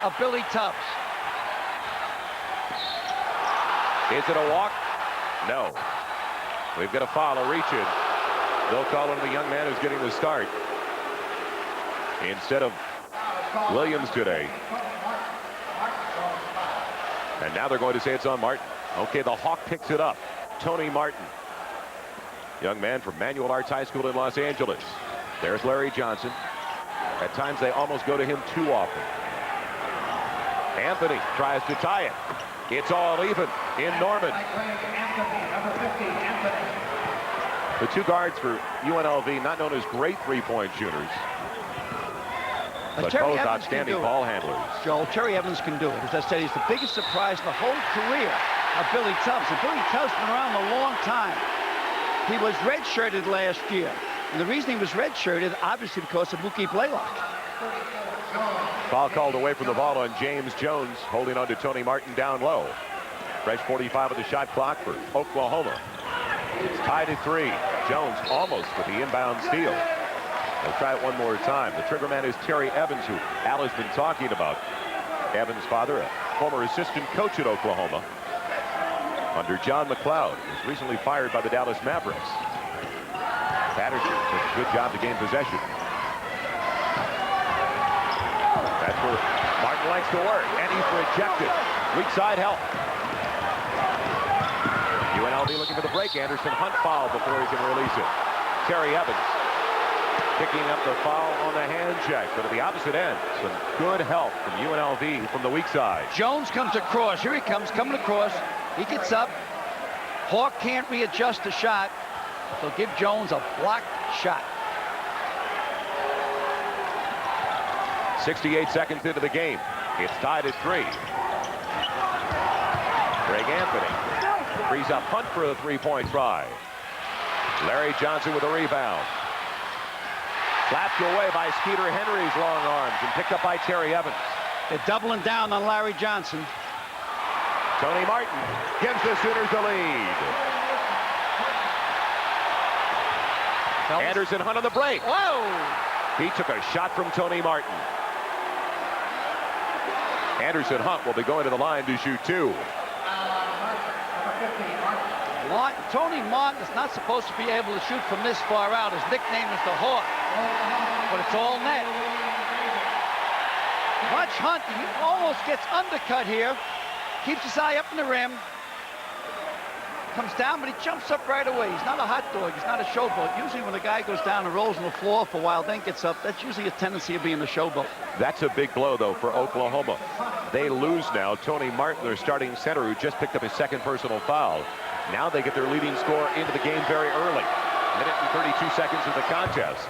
of Billy Tubbs. Is it a walk? No. We've got a foul, a reach-in. They'll call it the young man who's getting the start instead of Williams today. And now they're going to say it's on Martin. Okay, the Hawk picks it up. Tony Martin. Young man from Manual Arts High School in Los Angeles. There's Larry Johnson. At times they almost go to him too often. Anthony tries to tie it. It's all even in Norman. The two guards for UNLV, not known as great three-point shooters, but both outstanding ball handlers. Joel, Terry Evans can do it. As I said, he's the biggest surprise in the whole career of Billy Tubbs. And Billy Tubbs has been around a long time. He was redshirted last year. And the reason he was redshirted, obviously, because of Mookie Blaylock. Foul called away from the ball on James Jones, holding on to Tony Martin down low. Fresh 45 of the shot clock for Oklahoma. It's tied at 3. Jones almost with the inbound steal. They'll try it one more time. The trigger man is Terry Evans, who Al has been talking about. Evans' father, a former assistant coach at Oklahoma under John McLeod, was recently fired by the Dallas Mavericks. Patterson does a good job to gain possession. That's where Martin likes to work, and he's rejected. Weak side help. UNLV looking for the break. Anderson Hunt foul before he can release it. Terry Evans picking up the foul on the hand check, but at the opposite end, some good help from UNLV from the weak side. Jones comes across. Here he comes, coming across. He gets up. Hawk can't readjust the shot. So give Jones a blocked shot. 68 seconds into the game. It's tied at 3. Greg Anthony frees up Hunt for a three-point try. Larry Johnson with a rebound. Slapped away by Skeeter Henry's long arms and picked up by Terry Evans. They're doubling down on Larry Johnson. Tony Martin gives the Sooners the lead. Anderson Hunt on the break. Whoa! He took a shot from Tony Martin. Anderson Hunt will be going to the line to shoot 2. Tony Martin is not supposed to be able to shoot from this far out. His nickname is the Hawk. But it's all net. Watch Hunt. He almost gets undercut here. Keeps his eye up in the rim. Comes down, but he jumps up right away. He's not a hot dog. He's not a showboat. Usually when a guy goes down and rolls on the floor for a while, then gets up, that's usually a tendency of being a showboat. That's a big blow, though, for Oklahoma. They lose now. Tony Martin, their starting center, who just picked up his second personal foul. Now they get their leading scorer into the game very early. Minute and 32 seconds of the contest.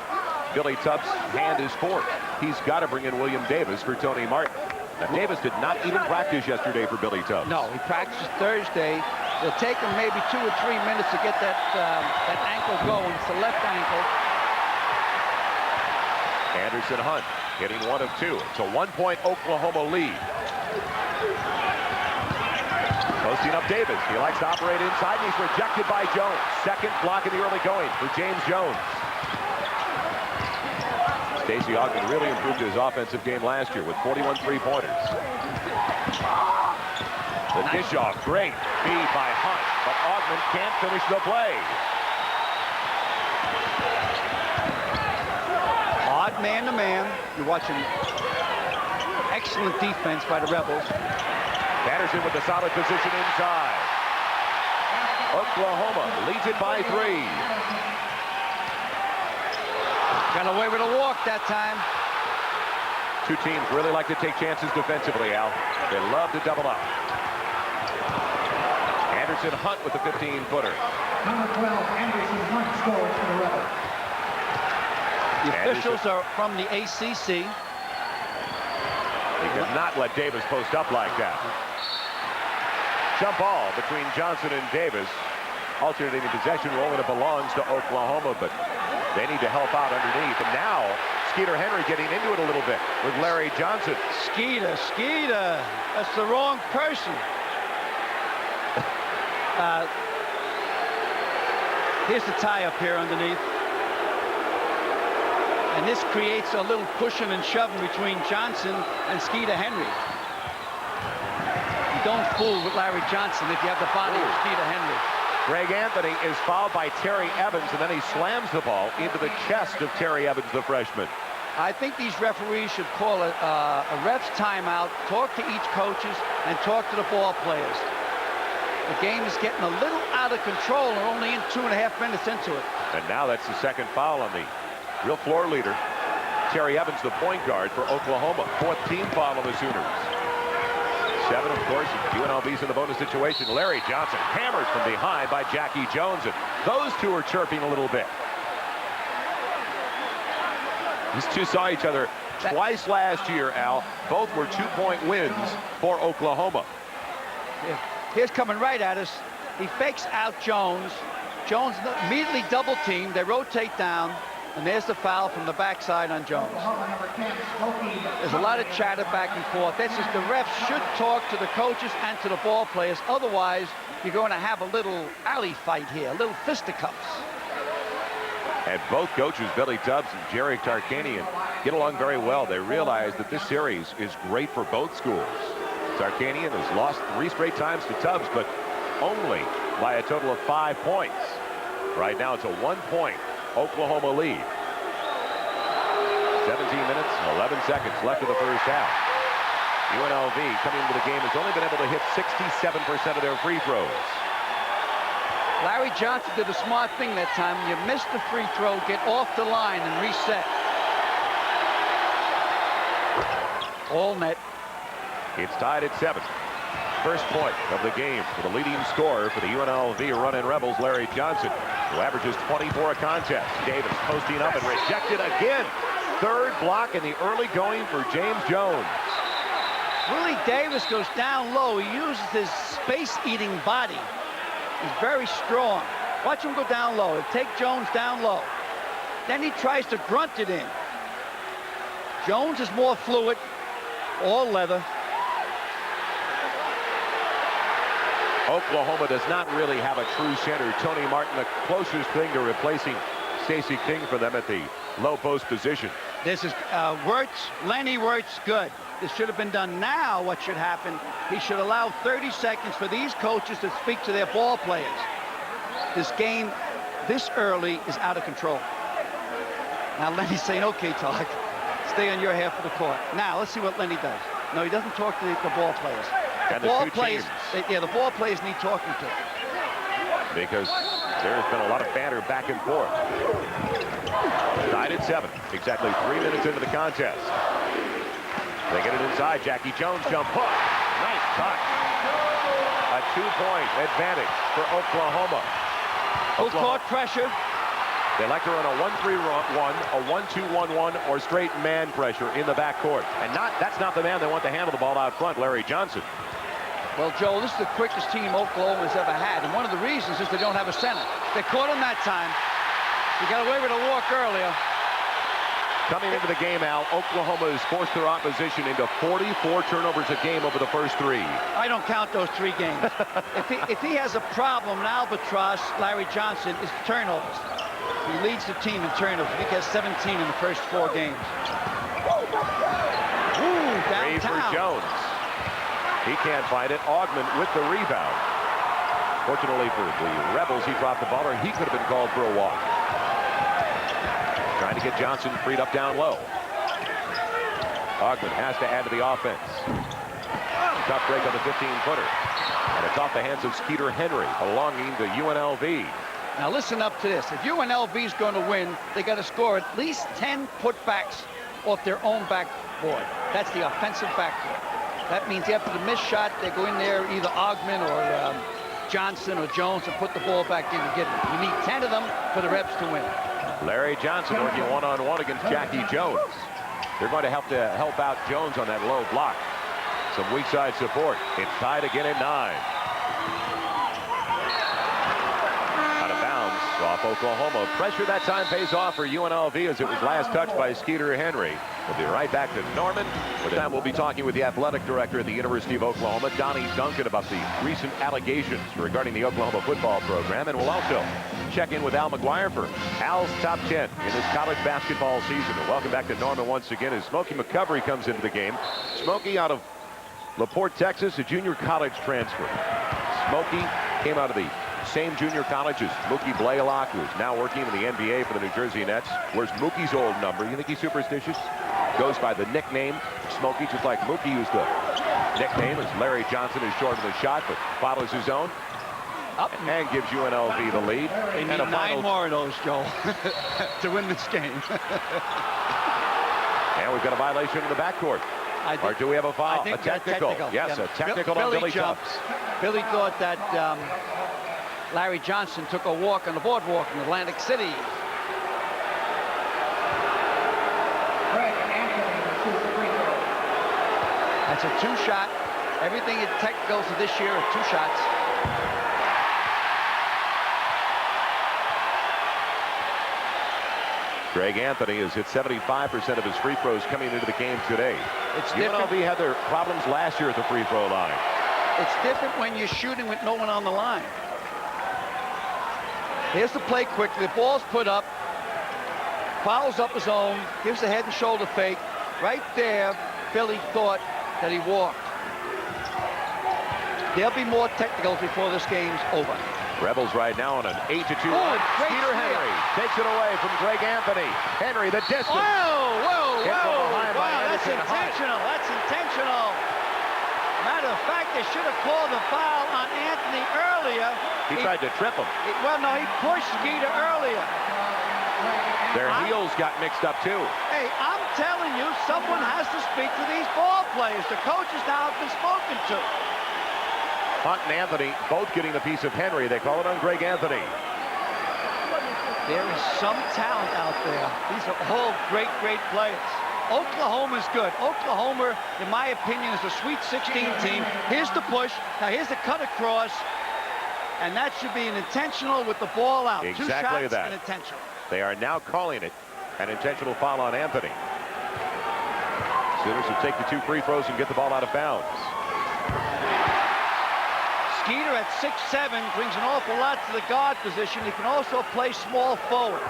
Billy Tubbs' hand is forced. He's got to bring in William Davis for Tony Martin. Now, Davis did not even practice yesterday for Billy Tubbs. No, he practiced Thursday. It'll take him maybe 2 or 3 minutes to get that ankle going. It's the left ankle. Anderson Hunt hitting 1 of 2. It's a 1-point Oklahoma lead. Posting up Davis. He likes to operate inside, and he's rejected by Jones. Second block in the early going for James Jones. Stacey Augman really improved his offensive game last year with 41 three-pointers. The dish off, great feed by Hunt, but Augman can't finish the play. Odd man-to-man. You're watching excellent defense by the Rebels. Patterson with the solid position inside. Oklahoma leads it by 3. Got away with a walk that time. Two teams really like to take chances defensively, Al. They love to double up. Anderson Hunt with the 15-footer. Number 12, Anderson Hunt scores for the Rebels. The officials are from the ACC. They did not let Davis post up like that. Jump ball between Johnson and Davis. Alternating possession, rolling it belongs to Oklahoma, but they need to help out underneath. And now, Skeeter Henry getting into it a little bit with Larry Johnson. Skeeter. That's the wrong person. Here's the tie-up here underneath. And this creates a little pushing and shoving between Johnson and Skeeter Henry. You don't fool with Larry Johnson if you have the body of Skeeter Henry. Greg Anthony is fouled by Terry Evans, and then he slams the ball into the chest of Terry Evans, the freshman. I think these referees should call a ref's timeout, talk to each coaches, and talk to the ball players. The game is getting a little out of control, and only in 2.5 minutes into it. And now that's the second foul on the real floor leader, Terry Evans, the point guard for Oklahoma. 4th team foul on the Sooners. 7, of course, UNLV's in the bonus situation. Larry Johnson hammered from behind by Jackie Jones, and those two are chirping a little bit. These two saw each other twice last year, Al. Both were 2-point wins for Oklahoma. Here's coming right at us. He fakes out Jones. Jones immediately double teamed. They rotate down, and there's the foul from the backside on Jones. There's a lot of chatter back and forth. This is the refs should talk to the coaches and to the ball players. Otherwise, you're going to have a little alley fight here, a little fisticuffs. And both coaches, Billy Tubbs and Jerry Tarkanian, get along very well. They realize that this series is great for both schools. Tarkanian has lost 3 straight times to Tubbs, but only by a total of 5 points. Right now, it's a 1-point Oklahoma lead. 17 minutes, 11 seconds left of the first half. UNLV coming into the game has only been able to hit 67% of their free throws. Larry Johnson did a smart thing that time. When you miss the free throw, get off the line and reset. All net. It's tied at 7. First point of the game for the leading scorer for the UNLV Runnin' Rebels, Larry Johnson, who averages 24 a contest. Davis posting up and rejected again. 3rd block in the early going for James Jones. Willie Davis goes down low. He uses his space-eating body. He's very strong. Watch him go down low. Take Jones down low. Then he tries to grunt it in. Jones is more fluid, all leather. Oklahoma does not really have a true center. Tony Martin, the closest thing to replacing Stacey King for them at the low post position. This is Lenny Wirtz, good. This should have been done now. What should happen? He should allow 30 seconds for these coaches to speak to their ball players. This game, this early, is out of control. Now Lenny's saying, okay, Todd, stay on your half of the court. Now let's see what Lenny does. No, he doesn't talk to the ball players. And the ball players, the ball players need talking to. Because there's been a lot of banter back and forth. Tied at 7. Exactly 3 minutes into the contest. They get it inside. Jackie Jones jump hook. Nice touch. A 2-point advantage for Oklahoma. Full court pressure. They like to run a 1-3-1, a 1-2-1-1, or straight man pressure in the backcourt. And that's not the man they want to handle the ball out front, Larry Johnson. Well, Joe, this is the quickest team Oklahoma has ever had. And one of the reasons is they don't have a center. They caught him that time. He got away with a walk earlier. Coming into the game, Al, Oklahoma has forced their opposition into 44 turnovers a game over the first 3. I don't count those 3 games. if he has a problem, an albatross, Larry Johnson, is turnovers. He leads the team in turnovers. He has 17 in the first 4 games. Ooh, downtown. 3 for Jones. He can't find it. Augman with the rebound. Fortunately for the Rebels, he dropped the ball, or he could have been called for a walk. Trying to get Johnson freed up down low. Augman has to add to the offense. Tough break on the 15-footer. And it's off the hands of Skeeter Henry, belonging to UNLV. Now listen up to this. If UNLV is going to win, they got to score at least 10 putbacks off their own backboard. That's the offensive backboard. That means after the missed shot, they go in there, either Augman or Johnson or Jones, and put the ball back in and get it. You need 10 of them for the Rebs to win. Larry Johnson working one-on-one against Jackie Jones. They're going to help out Jones on that low block. Some weak side support. It's tied again at 9. Out of bounds off Oklahoma. Pressure that time pays off for UNLV as it was last touched by Skeeter Henry. We'll be right back to Norman. For that, we'll be talking with the athletic director at the University of Oklahoma, Donnie Duncan, about the recent allegations regarding the Oklahoma football program. And we'll also check in with Al McGuire for Al's top 10 in this college basketball season. And welcome back to Norman once again as Smokey McCovery comes into the game. Smokey out of LaPorte, Texas, a junior college transfer. Smokey came out of the same junior college as Mookie Blaylock, who is now working in the NBA for the New Jersey Nets. Where's Mookie's old number? You think he's superstitious? Goes by the nickname Smokey, just like Mookie used the nickname, as Larry Johnson is short of the shot, but follows his own. Up and gives UNLV the lead. They need 9 more of those, Joe, to win this game. And we've got a violation in the backcourt. Or do we have a foul? A technical. Yes, a technical on Billy Jumps. Billy thought that Larry Johnson took a walk on the boardwalk in Atlantic City. That's a 2-shot. Everything in technicals of this year are 2 shots. Greg Anthony has hit 75% of his free throws coming into the game today. It's UNLV different. had their problems last year at the free throw line. It's different when you're shooting with no one on the line. Here's the play quickly. The ball's put up. Fouls up his own. Gives the head and shoulder fake. Right there, Billy thought that he walked. There'll be more technicals before this game's over. Rebels right now on an 8-2 run. Skeeter Henry takes it away from Greg Anthony. Henry, the distance. Whoa! Wow, that's intentional. That's intentional. Matter of fact, they should have called the foul on Anthony earlier. He tried to trip him. Well, no, he pushed Skeeter earlier. Their heels got mixed up, too. Hey, I'm telling you, someone has to speak to these ball players. The coaches now have been spoken to. Hunt and Anthony both getting a piece of Henry. They call it on Greg Anthony. There is some talent out there. These are all great, great players. Oklahoma's good. Oklahoma, in my opinion, is a Sweet 16 team. Here's the push. Now here's the cut across. And that should be an intentional with the ball out. Exactly 2 shots that. and intentional. They are now calling it an intentional foul on Anthony. Sooners will take the 2 free throws and get the ball out of bounds. Skeeter at 6'7" brings an awful lot to the guard position. He can also play small forward.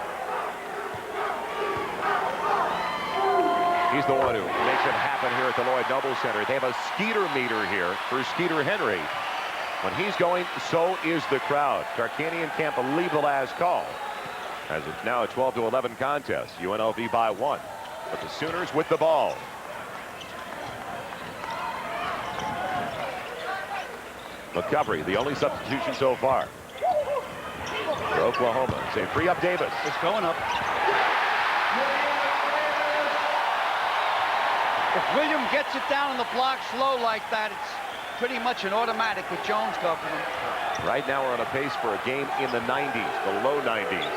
He's the one who makes it happen here at the Lloyd Noble Center. They have a Skeeter meter here for Skeeter Henry. When he's going, so is the crowd. Tarkanian can't believe the last call, as it's now a 12-11 contest. UNLV by 1, but the Sooners with the ball. McCovery, the only substitution so far for Oklahoma. Say, free up Davis. It's going up. If William gets it down on the block slow like that, it's pretty much an automatic with Jones covering him. Right now we're on a pace for a game in the 90s, the low 90s.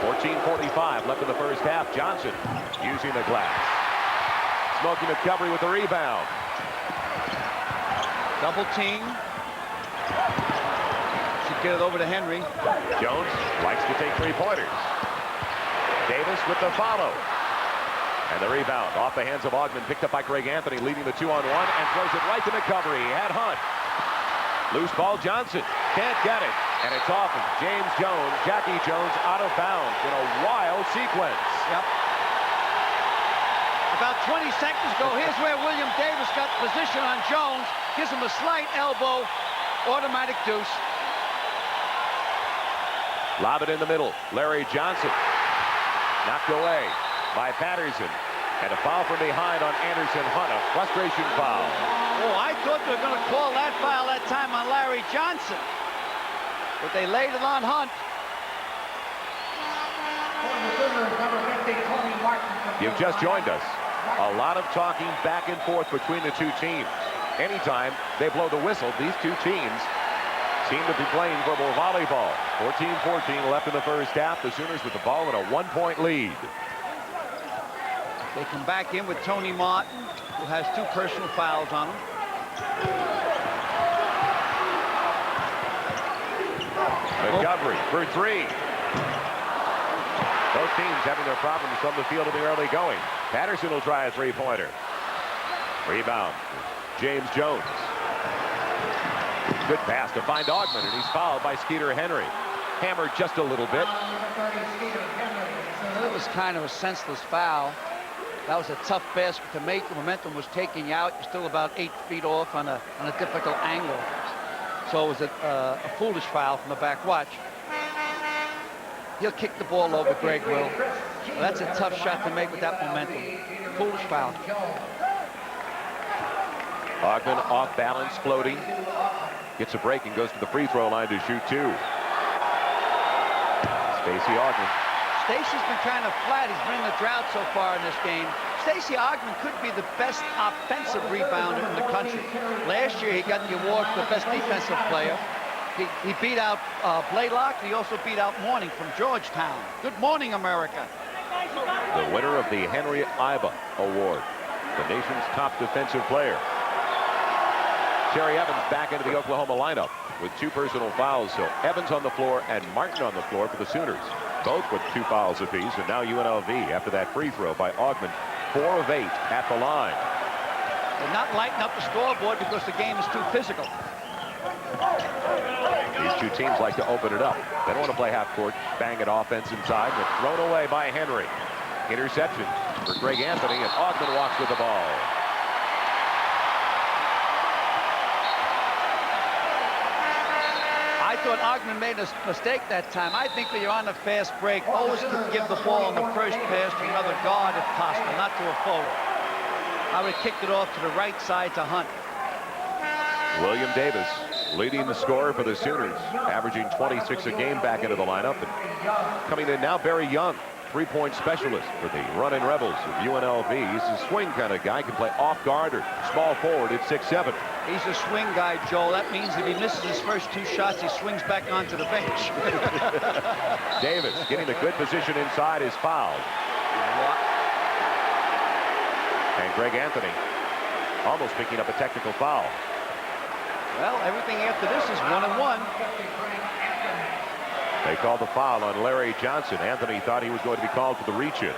14:45 left in the first half. Johnson using the glass. Smokey McCovery with the rebound. Double team. Should get it over to Henry. Jones likes to take 3-pointers. Davis with the follow. And the rebound off the hands of Augman, picked up by Greg Anthony, leading the 2-on-1, and throws it right to McCovery. At Hunt. Loose ball, Johnson can't get it, and it's off of James Jones. Jackie Jones out of bounds in a wild sequence. Yep. About 20 seconds ago, here's where William Davis got position on Jones, gives him a slight elbow, automatic deuce. Lob it in the middle. Larry Johnson knocked away by Patterson, and a foul from behind on Anderson Hunt, a frustration foul. Oh, I thought they were going to call that foul that time on Larry Johnson, but they laid it on Hunt. You've just joined us. A lot of talking back and forth between the 2 teams. Anytime they blow the whistle, these 2 teams seem to be playing verbal volleyball. 14-14 left in the first half. The Sooners with the ball in a 1-point lead. They come back in with Tony Martin, who has 2 personal fouls on him. McCovery for 3. Both teams having their problems from the field in the early going. Patterson will try a 3-pointer. Rebound. James Jones. Good pass to find Augman, and he's fouled by Skeeter Henry. hammered just a little bit. It was kind of a senseless foul. That was a tough basket to make. The momentum was taking you out. You're still about 8 feet off on a difficult angle. So it was a foolish foul from the back. Watch. He'll kick the ball over, Greg will. Well, that's a tough shot to make with that momentum. Foolish foul. Augman off balance, floating. Gets a break and goes to the free throw line to shoot 2. Stacey Augman. Stacey's been kind of flat. He's been in the drought so far in this game. Stacey Augman could be the best offensive rebounder in the country. Last year, he got the award for the best defensive player. He beat out Blaylock, and he also beat out Mourning from Georgetown. Good morning, America. The winner of the Henry Iba Award, the nation's top defensive player. Terry Evans back into the Oklahoma lineup with 2 personal fouls. So Evans on the floor and Martin on the floor for the Sooners. Both with 2 fouls apiece, and now UNLV after that free throw by Augman. 4 of 8 at the line. They're not lighting up the scoreboard because the game is too physical. These 2 teams like to open it up. They don't want to play half court, bang it offense inside, and it's thrown away by Henry. Interception for Greg Anthony, and Augman walks with the ball. I thought Augman made a mistake that time. I think that you're on a fast break, always give the ball on the first pass to another guard if possible, not to a forward. I would have kicked it off to the right side to Hunt. William Davis leading the scorer for the Sooners, averaging 26 a game back into the lineup. And coming in now, Barry Young, 3-point specialist for the running Rebels of UNLV. He's a swing kind of guy, can play off guard or small forward at 6'7". He's a swing guy, Joel. That means if he misses his first 2 shots, he swings back onto the bench. Davis getting a good position inside is fouled. And Greg Anthony almost picking up a technical foul. Well, everything after this is 1-1. They called the foul on Larry Johnson. Anthony thought he was going to be called for the reach-in.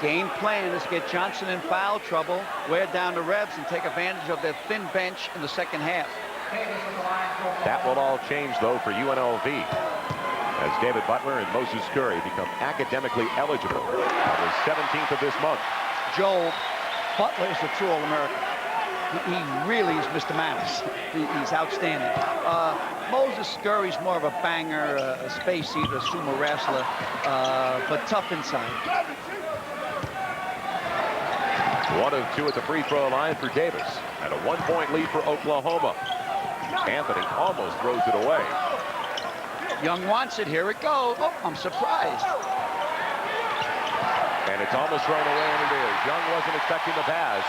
Game plan is to get Johnson in foul trouble, wear down the Rebs, and take advantage of their thin bench in the second half. That will all change, though, for UNLV, as David Butler and Moses Scurry become academically eligible on the 17th of this month. Joel, Butler is a true All-American. He really is Mr. Manners. He's outstanding. Moses Scurry's more of a banger, a space eater, a sumo wrestler, but tough inside. 1 of 2 at the free throw line for Davis, and a 1-point lead for Oklahoma. Anthony almost throws it away. Young wants it. Here it goes. Oh, I'm surprised. And it's almost thrown away, and it is. Young wasn't expecting the pass.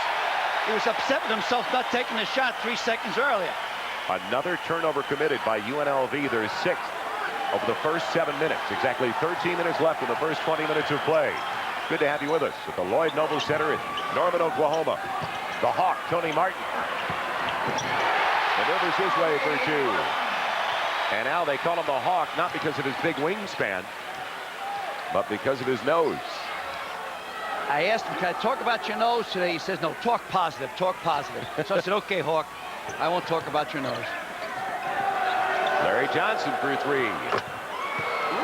He was upset with himself not taking the shot 3 seconds earlier. Another turnover committed by UNLV, their 6th over the first 7 minutes. Exactly 13 minutes left in the first 20 minutes of play. Good to have you with us at the Lloyd Noble Center in Norman, Oklahoma. The Hawk, Tony Martin. Maneuvers his way for 2. And now they call him the Hawk, not because of his big wingspan, but because of his nose. I asked him, can I talk about your nose today? He says, no, talk positive, talk positive. So I said, okay, Hawk, I won't talk about your nose. Larry Johnson for 3.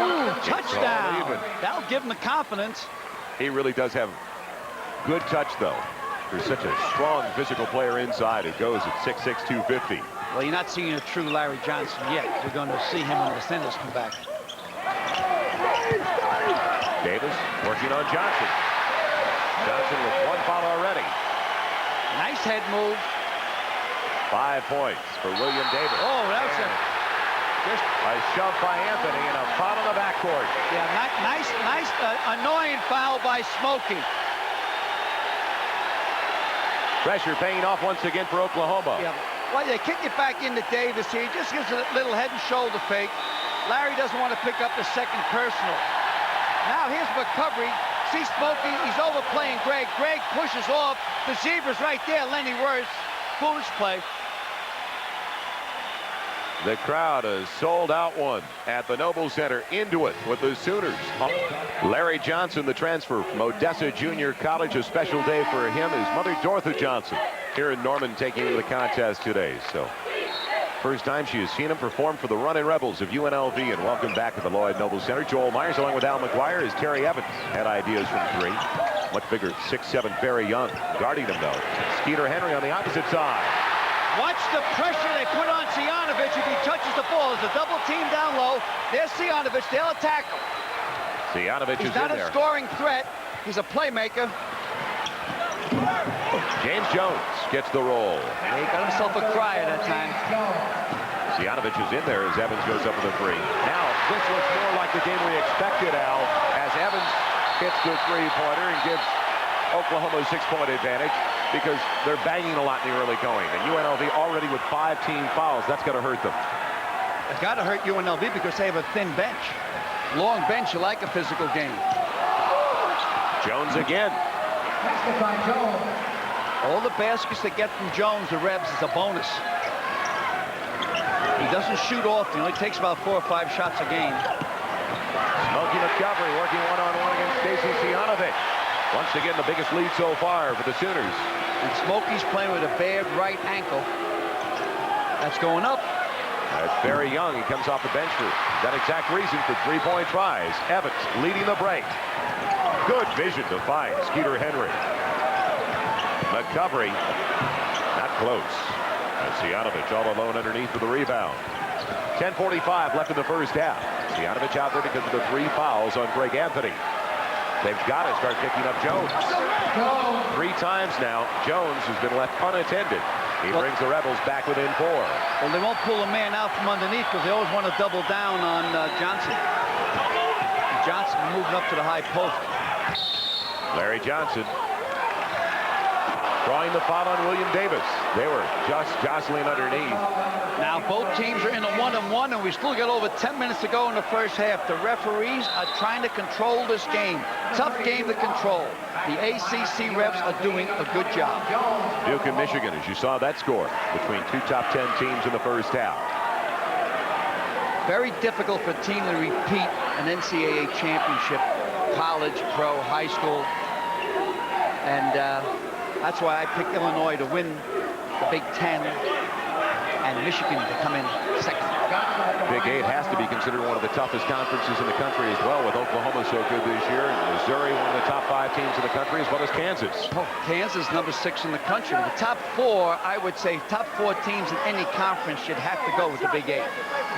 Ooh, touchdown. That'll give him the confidence. He really does have good touch, though. There's such a strong physical player inside. It goes at 6'6", 250. Well, you're not seeing a true Larry Johnson yet. You're going to see him when the centers come back. Davis working on Johnson. Johnson with 1 foul already. Nice head move. 5 points for William Davis. Oh, that was a shove by Anthony and a foul in the backcourt. Yeah, nice, annoying foul by Smokey. Pressure paying off once again for Oklahoma. Yeah, well, they kick it back into Davis here. He just gives a little head and shoulder fake. Larry doesn't want to pick up the second personal. Now here's recovery. See Smokey, he's overplaying Greg. Greg pushes off. The Zebra's right there. Lenny Worth. Foolish play. The crowd has sold out one at the Noble Center. Into it with the Sooners. Larry Johnson, the transfer from Odessa Junior College. A special day for him. His mother, Dorothy Johnson, here in Norman, taking the contest today. So first time she has seen him perform for the Runnin' Rebels of UNLV. And welcome back to the Lloyd Noble Center. Joel Myers along with Al McGuire as Terry Evans had ideas from three. Much bigger, 6'7", very young. Guarding him, though, Skeeter Henry on the opposite side. Watch the pressure they put on Cvijanovich if he touches the ball. There's a double team down low. There's Cvijanovich. They'll attack him. Cvijanovich is in there. He's not a scoring threat. He's a playmaker. James Jones gets the roll. He got himself a cry at that time. Cvijanovich is in there as Evans goes up with a three. Now, this looks more like the game we expected, Al, as Evans hits the three-pointer and gives Oklahoma a 6-point advantage because they're banging a lot in the early going. And UNLV already with 5 team fouls. That's going to hurt them. It's got to hurt UNLV because they have a thin bench. Long bench, you like a physical game. Jones again. All the baskets they get from Jones, the Rebs, is a bonus. He doesn't shoot often. He only takes about 4 or 5 shots a game. Smokey McCovery working one-on-one against Stacey Cvijanovich. Once again, the biggest lead so far for the Sooners. And Smokey's playing with a bad right ankle. That's going up. That's very young. He comes off the bench for that exact reason for 3-point tries. Evans leading the break. Good vision to find Skeeter Henry. McCovery, not close. And Cvijanovich all alone underneath for the rebound. 10:45 left in the first half. Cvijanovich out there because of the 3 fouls on Greg Anthony. They've got to start picking up Jones. 3 times now, Jones has been left unattended. He brings the Rebels back within 4. Well, they won't pull a man out from underneath because they always want to double down on Johnson. Johnson moving up to the high post. Larry Johnson drawing the foul on William Davis. They were just jostling underneath. Now both teams are in a 1-on-1, and we still got over 10 minutes to go in the first half. The referees are trying to control this game. Tough game to control. The ACC refs are doing a good job. Duke and Michigan, as you saw that score between 2 top 10 teams in the first half. Very difficult for a team to repeat an NCAA championship, college, pro, high school. And that's why I picked Illinois to win the Big Ten and Michigan to come in second. Big 8 has to be considered one of the toughest conferences in the country as well, with Oklahoma so good this year, and Missouri one of the top 5 teams in the country, as well as Kansas. Oh, Kansas number 6 in the country. The top 4, I would say, top 4 teams in any conference should have to go with the Big 8.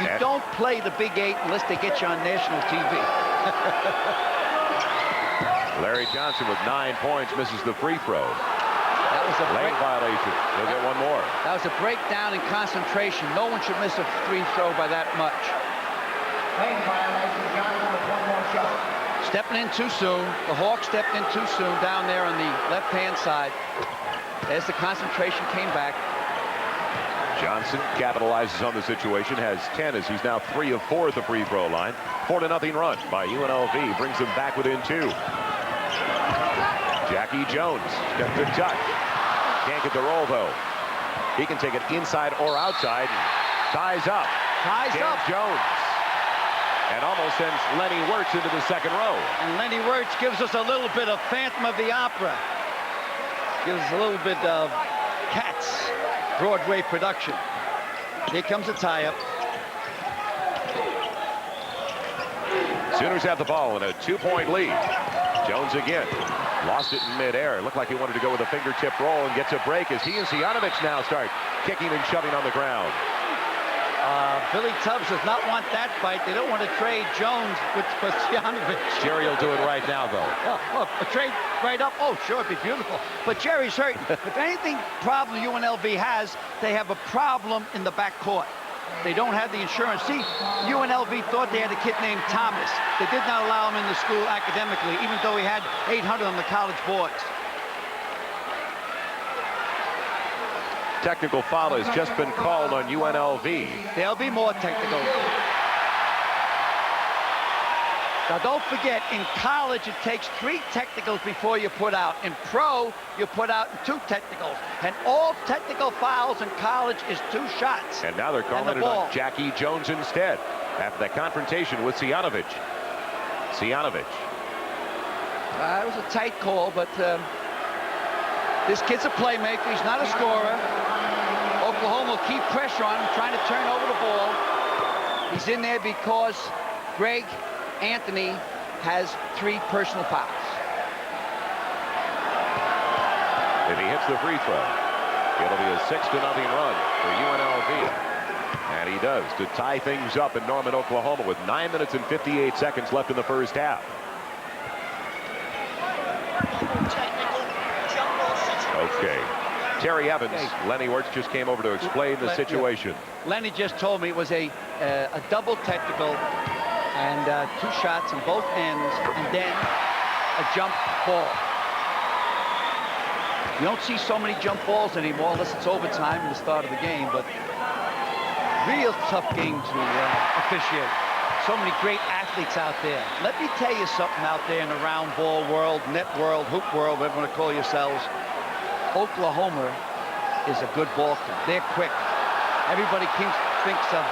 You don't play the Big 8 unless they get you on national TV. Larry Johnson with 9 points misses the free throw. That was a lane violation. They'll get one more. That was a breakdown in concentration. No one should miss a free throw by that much. Lane violation. Johnson with 1 more shot. Stepping in too soon. The Hawks stepped in too soon down there on the left-hand side. As the concentration came back. Johnson capitalizes on the situation, has 10 as he's now 3 of 4 at the free throw line. 4-0 run by UNLV brings them back within 2. Jackie Jones got good touch. Can't get the roll, though. He can take it inside or outside. Ties up. Ties up. Jones. And almost sends Lenny Wirtz into the second row. And Lenny Wirtz gives us a little bit of Phantom of the Opera. Gives us a little bit of Cats Broadway production. Here comes the tie-up. Sooners have the ball in a 2-point lead. Jones again. Lost it in midair. It looked like he wanted to go with a fingertip roll and gets a break as he and Cvijanovich now start kicking and shoving on the ground. Billy Tubbs does not want that fight. They don't want to trade Jones with Cvijanovich. Jerry will do it right now, though. Oh, a trade right up. Oh, sure, it'd be beautiful. But Jerry's hurting. If anything problem UNLV has, they have a problem in the backcourt. They don't have the insurance. See, UNLV thought they had a kid named Thomas. They did not allow him in the school academically, even though he had 800 on the college boards. Technical foul has just been called on UNLV. There'll be more technical. Now, don't forget, in college, it takes 3 technicals before you put out. In pro, you put out 2 technicals. And all technical fouls in college is 2 shots. And now they're calling it on Jackie Jones instead after that confrontation with Cvijanovich. Cvijanovich. It was a tight call, but this kid's a playmaker. He's not a scorer. Oklahoma will keep pressure on him, trying to turn over the ball. He's in there because Greg Anthony has 3 personal fouls. If he hits the free throw, it'll be a 6-0 run for UNLV. And he does to tie things up in Norman, Oklahoma with 9 minutes and 58 seconds left in the first half. Okay. Terry Evans, Lenny Wirtz just came over to explain the situation. Lenny just told me it was a double technical and 2 shots on both ends and then a jump ball. You don't see so many jump balls anymore unless it's overtime in the start of the game, but real tough game to officiate. So many great athletes out there. Let me tell you something out there in the round ball world, net world, hoop world, whatever you want to call yourselves. Oklahoma is a good ball club. They're quick. Everybody thinks of,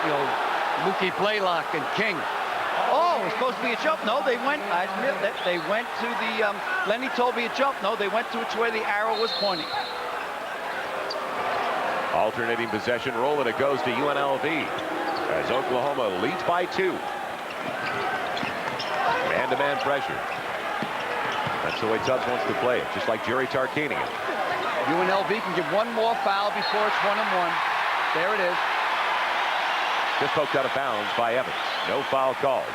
you know, Mookie Blaylock and King. Oh, it was supposed to be a jump. No, they went, I admit that, they went to the, Lenny told me a jump. No, they went to where the arrow was pointing. Alternating possession roll, and it goes to UNLV as Oklahoma leads by 2. Man-to-man pressure. That's the way Tubbs wants to play it, just like Jerry Tarkanian. UNLV can give 1 more foul before it's 1-1. There it is. Just poked out of bounds by Evans. No foul called.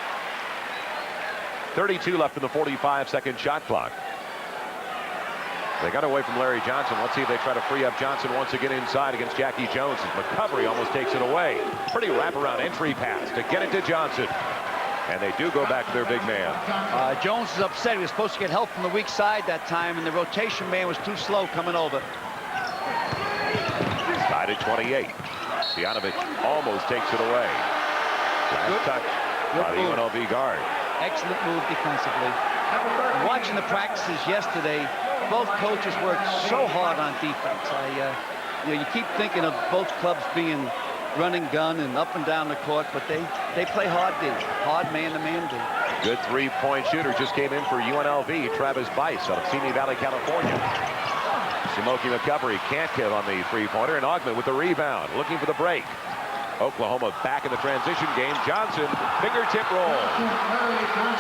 32 left in the 45-second shot clock. They got away from Larry Johnson. Let's see if they try to free up Johnson once again inside against Jackie Jones. As McCovery almost takes it away. Pretty wraparound entry pass to get it to Johnson. And they do go back to their big man. Jones is upset. He was supposed to get help from the weak side that time, and the rotation man was too slow coming over. Tied at 28. Cvijanovich almost takes it away. Last touch by the UNLV guard. Excellent move defensively. Watching the practices yesterday, both coaches worked so hard on defense. You know, you keep thinking of both clubs being running gun and up and down the court, but they play hard D, hard man-to-man D. Good 3-point shooter just came in for UNLV, Travis Bice out of Simi Valley, California. Smoky McCovery can't hit on the 3-pointer, and Augman with the rebound, looking for the break. Oklahoma back in the transition game. Johnson, fingertip roll.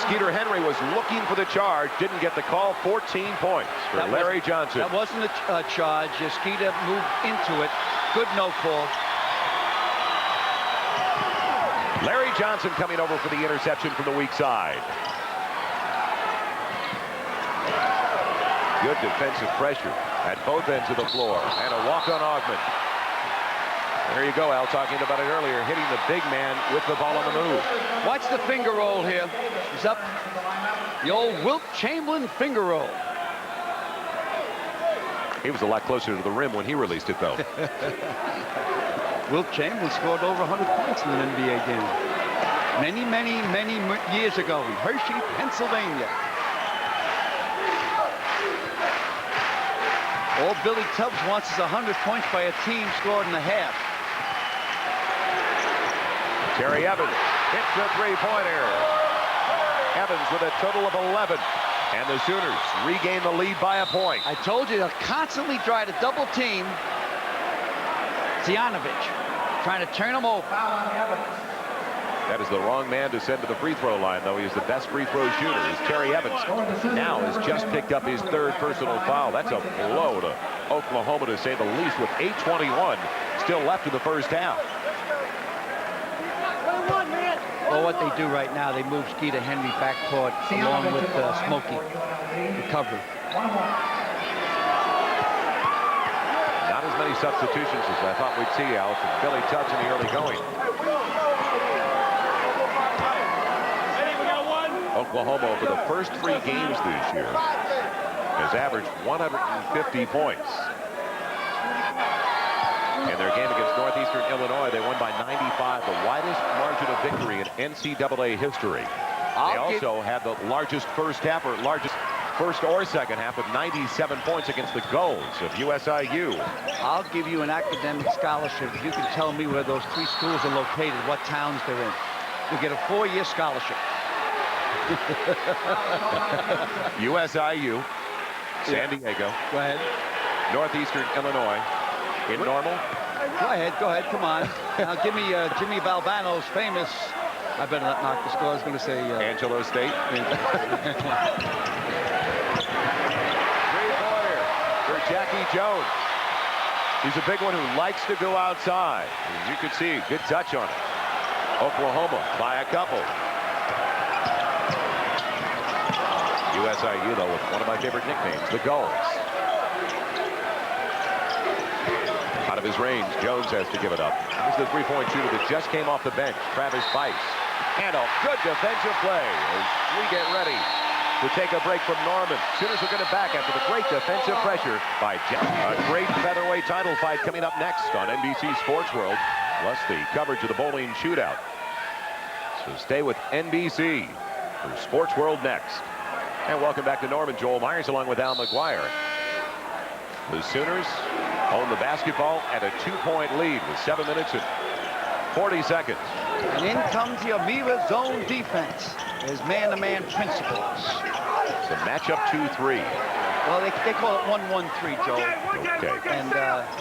Skeeter Henry was looking for the charge, didn't get the call. 14 points for Larry Johnson. That wasn't a charge. Skeeter moved into it. Good no call. Larry Johnson coming over for the interception from the weak side. Good defensive pressure at both ends of the floor. And a walk on Augman. There you go, Al, talking about it earlier, hitting the big man with the ball on the move. Watch the finger roll here. He's up. The old Wilt Chamberlain finger roll. He was a lot closer to the rim when he released it, though. Wilt Chamberlain scored over 100 points in an NBA game. Many years ago in Hershey, Pennsylvania. All Billy Tubbs wants is 100 points by a team scored in a half. Terry Evans hits the 3-pointer. Evans with a total of 11. And the Sooners regain the lead by a point. I told you they'll constantly try to double team Cvijanovich, trying to turn him over. That is the wrong man to send to the free throw line, though. He is the best free throw shooter. Is Terry Evans now has just picked up his 3rd personal foul. That's a blow to Oklahoma, to say the least, with 8:21 still left in the first half. Well, what they do right now, they move Skeeter Henry back court along with Smokey. Recovery. Not as many substitutions as I thought we'd see, Al, from Billy Tubbs in the early going. Oklahoma, over the first 3 games this year, has averaged 150 points. In their game against Northeastern Illinois, they won by 95, the widest margin of victory in NCAA history. They also had the largest first half, or largest first or second half, with 97 points against the Gulls of USIU. I'll give you an academic scholarship if you can tell me where those 3 schools are located, what towns they're in. You'll get a 4-year scholarship. USIU, San Diego, Northeastern Illinois, in Normal, Go ahead, come on. Now give me Jimmy Valvano's famous. I better not knock the score. I was going to say Angelo State. Three-pointer for Jackie Jones. He's a big one who likes to go outside. As you can see, good touch on it. Oklahoma by a couple. USIU, though, with one of my favorite nicknames, the Gulls. Out of his range, Jones has to give it up. This is the three-point shooter that just came off the bench, Travis Bice. And a good defensive play as we get ready to take a break from Norman. Sooners will get it back after the great defensive pressure by Jack. A great featherweight title fight coming up next on NBC Sports World, plus the coverage of the bowling shootout. So stay with NBC for Sports World next. And welcome back to Norman. Joel Myers along with Al McGuire. The Sooners own the basketball at a 2-point lead with 7 minutes and 40 seconds. And in comes the Amoeba zone defense. There's man-to-man principles. So matchup 2-3. Well, they call it 1-1-3, Joe. Okay. And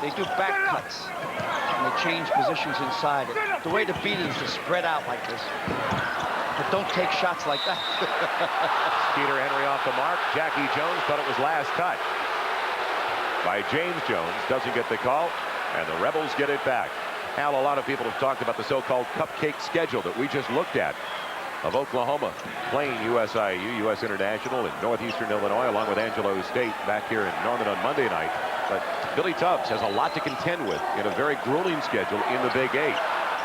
they do back cuts. And they change positions inside it. The way to beat it is to spread out like this. But don't take shots like that. Skeeter Henry off the mark. Jackie Jones thought it was last touch by James Jones. Doesn't get the call. And the Rebels get it back. Al, a lot of people have talked about the so-called cupcake schedule that we just looked at of Oklahoma playing USIU, U.S. International in Northeastern Illinois, along with Angelo State back here in Norman on Monday night. But Billy Tubbs has a lot to contend with in a very grueling schedule in the Big Eight.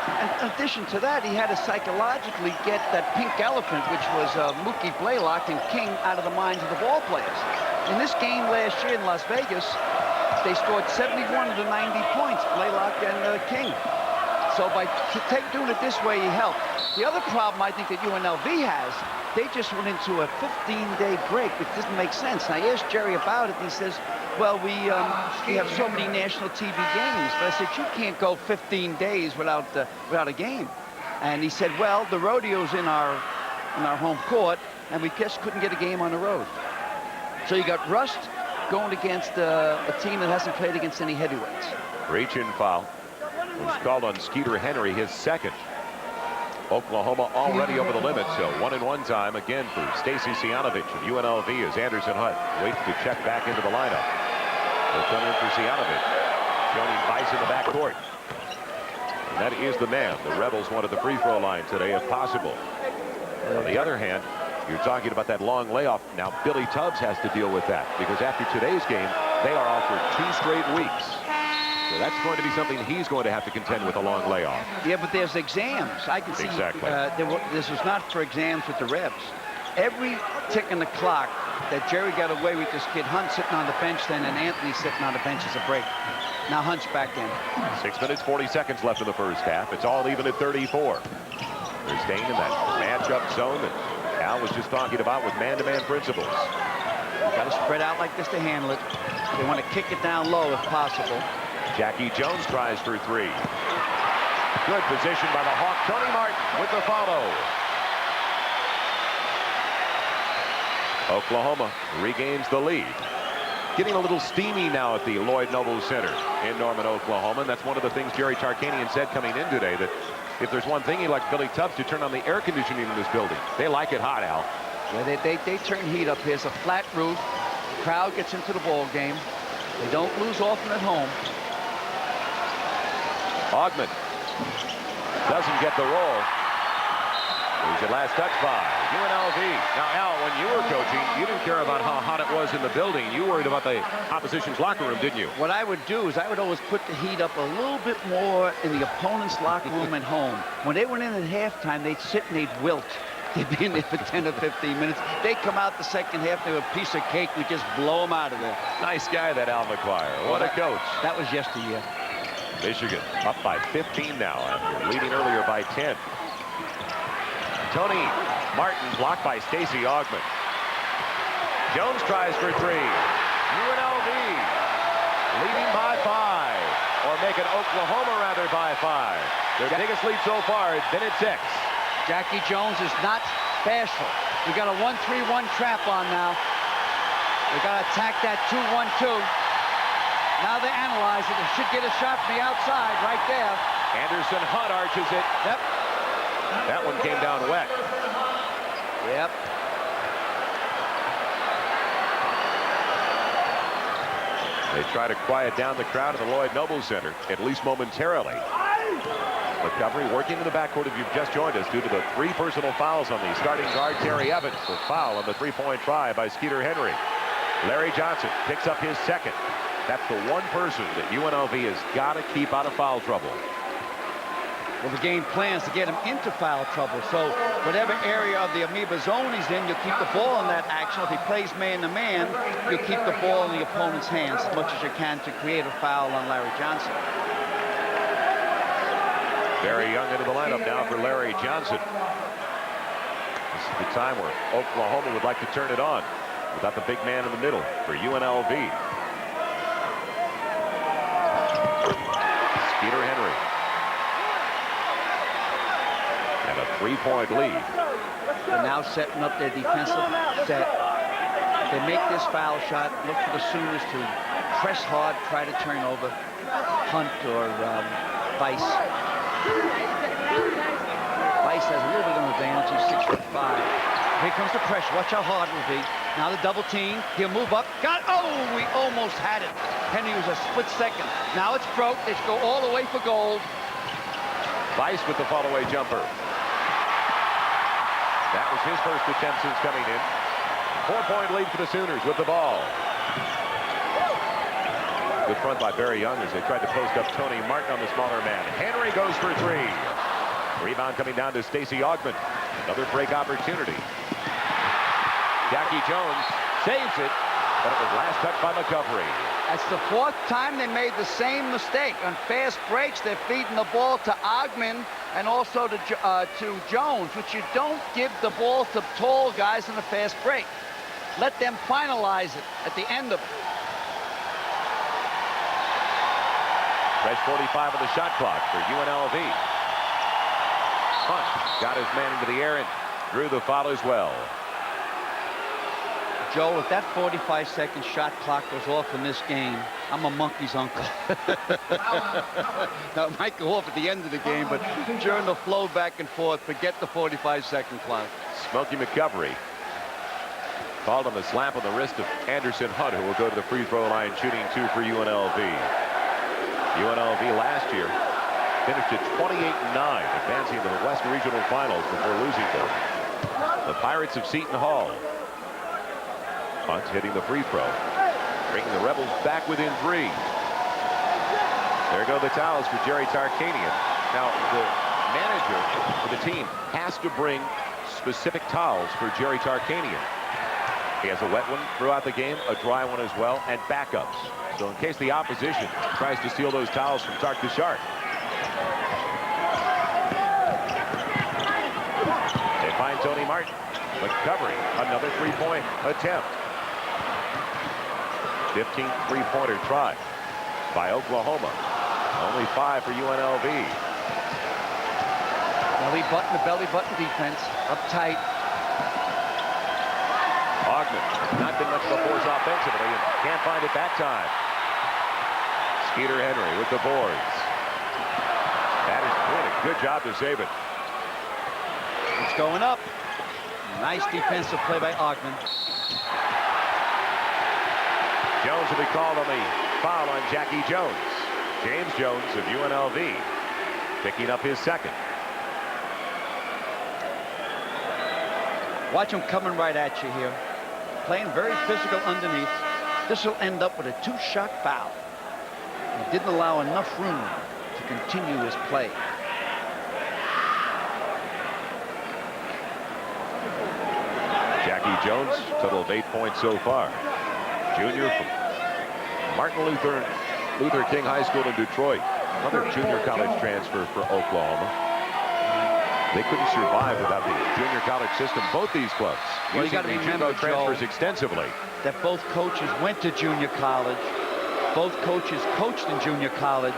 And in addition to that, he had to psychologically get that pink elephant, which was Mookie Blaylock and King, out of the minds of the ball players. In this game last year in Las Vegas, they scored 71 of the 90 points, Blaylock and King. So by doing it this way, he helped. The other problem I think that UNLV has, they just went into a 15-day break, which doesn't make sense. And I asked Jerry about it, and he says, well, we have so many national TV games. But I said, you can't go 15 days without a game. And he said, well, the rodeo's in our home court, and we just couldn't get a game on the road. So you got rust going against a team that hasn't played against any heavyweights. Reach-in foul was called on Skeeter Henry, his second. Oklahoma already over the limit, so 1-and-1 time again for Stacey Cvijanovich of UNLV as Anderson Hunt waits to check back into the lineup. They'll come in for Cvijanovich, joining Bice in the backcourt. And that is the man the Rebels wanted the free throw line today, if possible. On the other hand, you're talking about that long layoff. Now Billy Tubbs has to deal with that because after today's game, they are off for 2 straight weeks. So that's going to be something he's going to have to contend with, a long layoff. Yeah, but there's exams. I can see exactly. This was not for exams with the Rebs. Every tick in the clock that Jerry got away with this kid Hunt sitting on the bench then and Anthony sitting on the bench is a break. Now Hunt's back in. 6 minutes, 40 seconds left in the first half. It's all even at 34. They're staying in that matchup zone that Al was just talking about with man-to-man principles. You got to spread out like this to handle it. They want to kick it down low if possible. Jackie Jones tries for 3. Good position by the Hawk. Tony Martin with the follow. Oklahoma regains the lead. Getting a little steamy now at the Lloyd Noble Center in Norman, Oklahoma. And that's one of the things Jerry Tarkanian said coming in today, that if there's one thing he'd like Billy Tubbs to turn on the air conditioning in this building. They like it hot, Al. Yeah, they turn heat up. Here's a flat roof. The crowd gets into the ball game. They don't lose often at home. Augman doesn't get the roll. He's at last touch by UNLV. Now, Al, when you were coaching, you didn't care about how hot it was in the building. You worried about the opposition's locker room, didn't you? What I would do is I would always put the heat up a little bit more in the opponent's locker room at home. When they went in at halftime, they'd sit and they'd wilt. They'd be in there for 10 or 15 minutes. They'd come out the second half, they were a piece of cake. We'd just blow them out of there. Nice guy, that Al McGuire. What a coach. That was yesteryear. Michigan up by 15 now after leading earlier by 10. Tony Martin blocked by Stacey Augman. Jones tries for 3. UNLV leading by 5. Or make it Oklahoma rather by 5. Their biggest lead so far has been at 6. Jackie Jones is not bashful. We got a 1-3-1 trap on now. We got to attack that 2-1-2. Now they analyze it. They should get a shot from the outside right there. Anderson Hunt arches it. Yep. That one came down wet. Yep. They try to quiet down the crowd at the Lloyd Noble Center, at least momentarily. McCovery working in the backcourt if you've just joined us due to the 3 personal fouls on the starting guard, Terry Evans. The foul on the three-point try by Skeeter Henry. Larry Johnson picks up his second. That's the one person that UNLV has got to keep out of foul trouble. Well, the game plans to get him into foul trouble. So whatever area of the amoeba zone he's in, you'll keep the ball in that action. If he plays man-to-man, you'll keep the ball in the opponent's hands as much as you can to create a foul on Larry Johnson. Very young into the lineup now for Larry Johnson. This is the time where Oklahoma would like to turn it on without the big man in the middle for UNLV. Skeeter Henry. And a 3-point lead. They're now setting up their defensive set. If they make this foul shot, look for the Sooners to press hard, try to turn over Hunt or Bice. Bice has a little bit of an advantage. He's 6'5". Here comes the pressure. Watch how hard it will be. Now the double team. He'll move up. We almost had it. Henry was a split second. Now it's broke. They should go all the way for gold. Bice with the fall-away jumper. That was his first attempt since coming in. 4-point lead for the Sooners with the ball. Good front by Barry Young as they tried to post up Tony Martin on the smaller man. Henry goes for 3. Rebound coming down to Stacey Augman. Another break opportunity. Jackie Jones saves it, but it was last touched by McCovery. That's the 4th time they made the same mistake. On fast breaks, they're feeding the ball to Augman and also to Jones, which you don't give the ball to tall guys in a fast break. Let them finalize it at the end of it. Fresh 45 on the shot clock for UNLV. Hunt got his man into the air and drew the foul as well. Joe, if that 45-second shot clock goes off in this game, I'm a monkey's uncle. Now, it might go off at the end of the game, but during the flow back and forth, forget the 45-second clock. Smokey McCovery called on the slap on the wrist of Anderson Hunt, who will go to the free throw line shooting 2 for UNLV. UNLV last year finished at 28-9, advancing to the West Regional Finals before losing to the Pirates of Seton Hall. Hunt hitting the free throw, bringing the Rebels back within 3. There go the towels for Jerry Tarkanian. Now, the manager for the team has to bring specific towels for Jerry Tarkanian. He has a wet one throughout the game, a dry one as well, and backups. So in case the opposition tries to steal those towels from Tark the Shark. They find Tony Martin. McCovery, another 3-point attempt. 15th 3-pointer try by Oklahoma. Only 5 for UNLV. Belly button defense, uptight. Augman not been much of a force offensively and can't find it that time. Skeeter Henry with the boards. That is doing a good job to save it. It's going up. Nice defensive play by Augman. Jones will be called on the foul on Jackie Jones. James Jones of UNLV picking up his second. Watch him coming right at you here. Playing very physical underneath. This will end up with a 2-shot foul. He didn't allow enough room to continue his play. Jackie Jones, total of 8 points so far. Junior from Martin Luther King High School in Detroit. Another junior college transfer for Oklahoma. They couldn't survive without the junior college system. Both these clubs Well, you using got to the remember, JUCO transfers Joe, extensively. that both coaches went to junior college. Both coaches coached in junior college.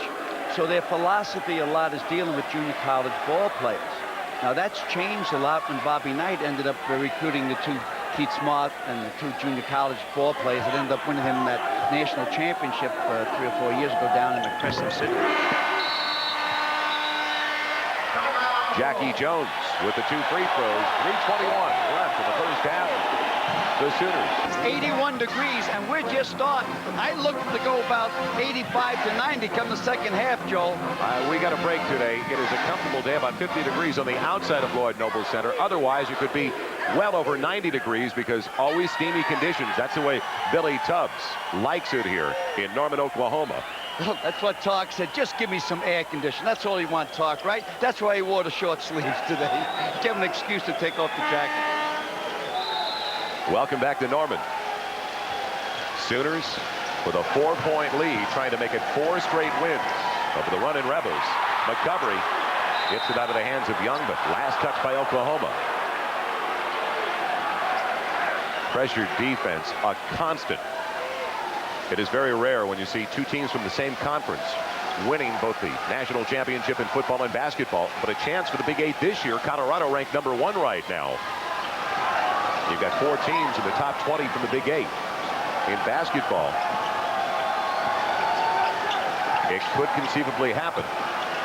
So their philosophy a lot is dealing with junior college ball players. Now that's changed a lot when Bobby Knight ended up recruiting the 2 Keith Smart and the 2 junior college ball players that ended up winning him that national championship 3 or 4 years ago down in the Crescent City. Jackie Jones with the 2 free throws. 3:21 left in the first half. The Sooners. 81 degrees, and we're just starting. I look to go about 85 to 90 come the second half, Joel. We got a break today. It is a comfortable day, about 50 degrees on the outside of Lloyd Noble Center. Otherwise, it could be well over 90 degrees because always steamy conditions. That's the way Billy Tubbs likes it here in Norman, Oklahoma. Well, that's what Talk said. Just give me some air conditioning. That's all you want, Talk, right? That's why he wore the short sleeves today. Give him an excuse to take off the jacket. Welcome back to Norman. Sooners with a 4-point lead, trying to make it 4 straight wins over the Runnin' Rebels. McCovery gets it out of the hands of Young, but last touch by Oklahoma. Pressure defense, a constant. It is very rare when you see 2 teams from the same conference winning both the national championship in football and basketball, but a chance for the Big 8 this year. Colorado ranked #1 right now. You've got 4 teams in the top 20 from the Big 8 in basketball. It could conceivably happen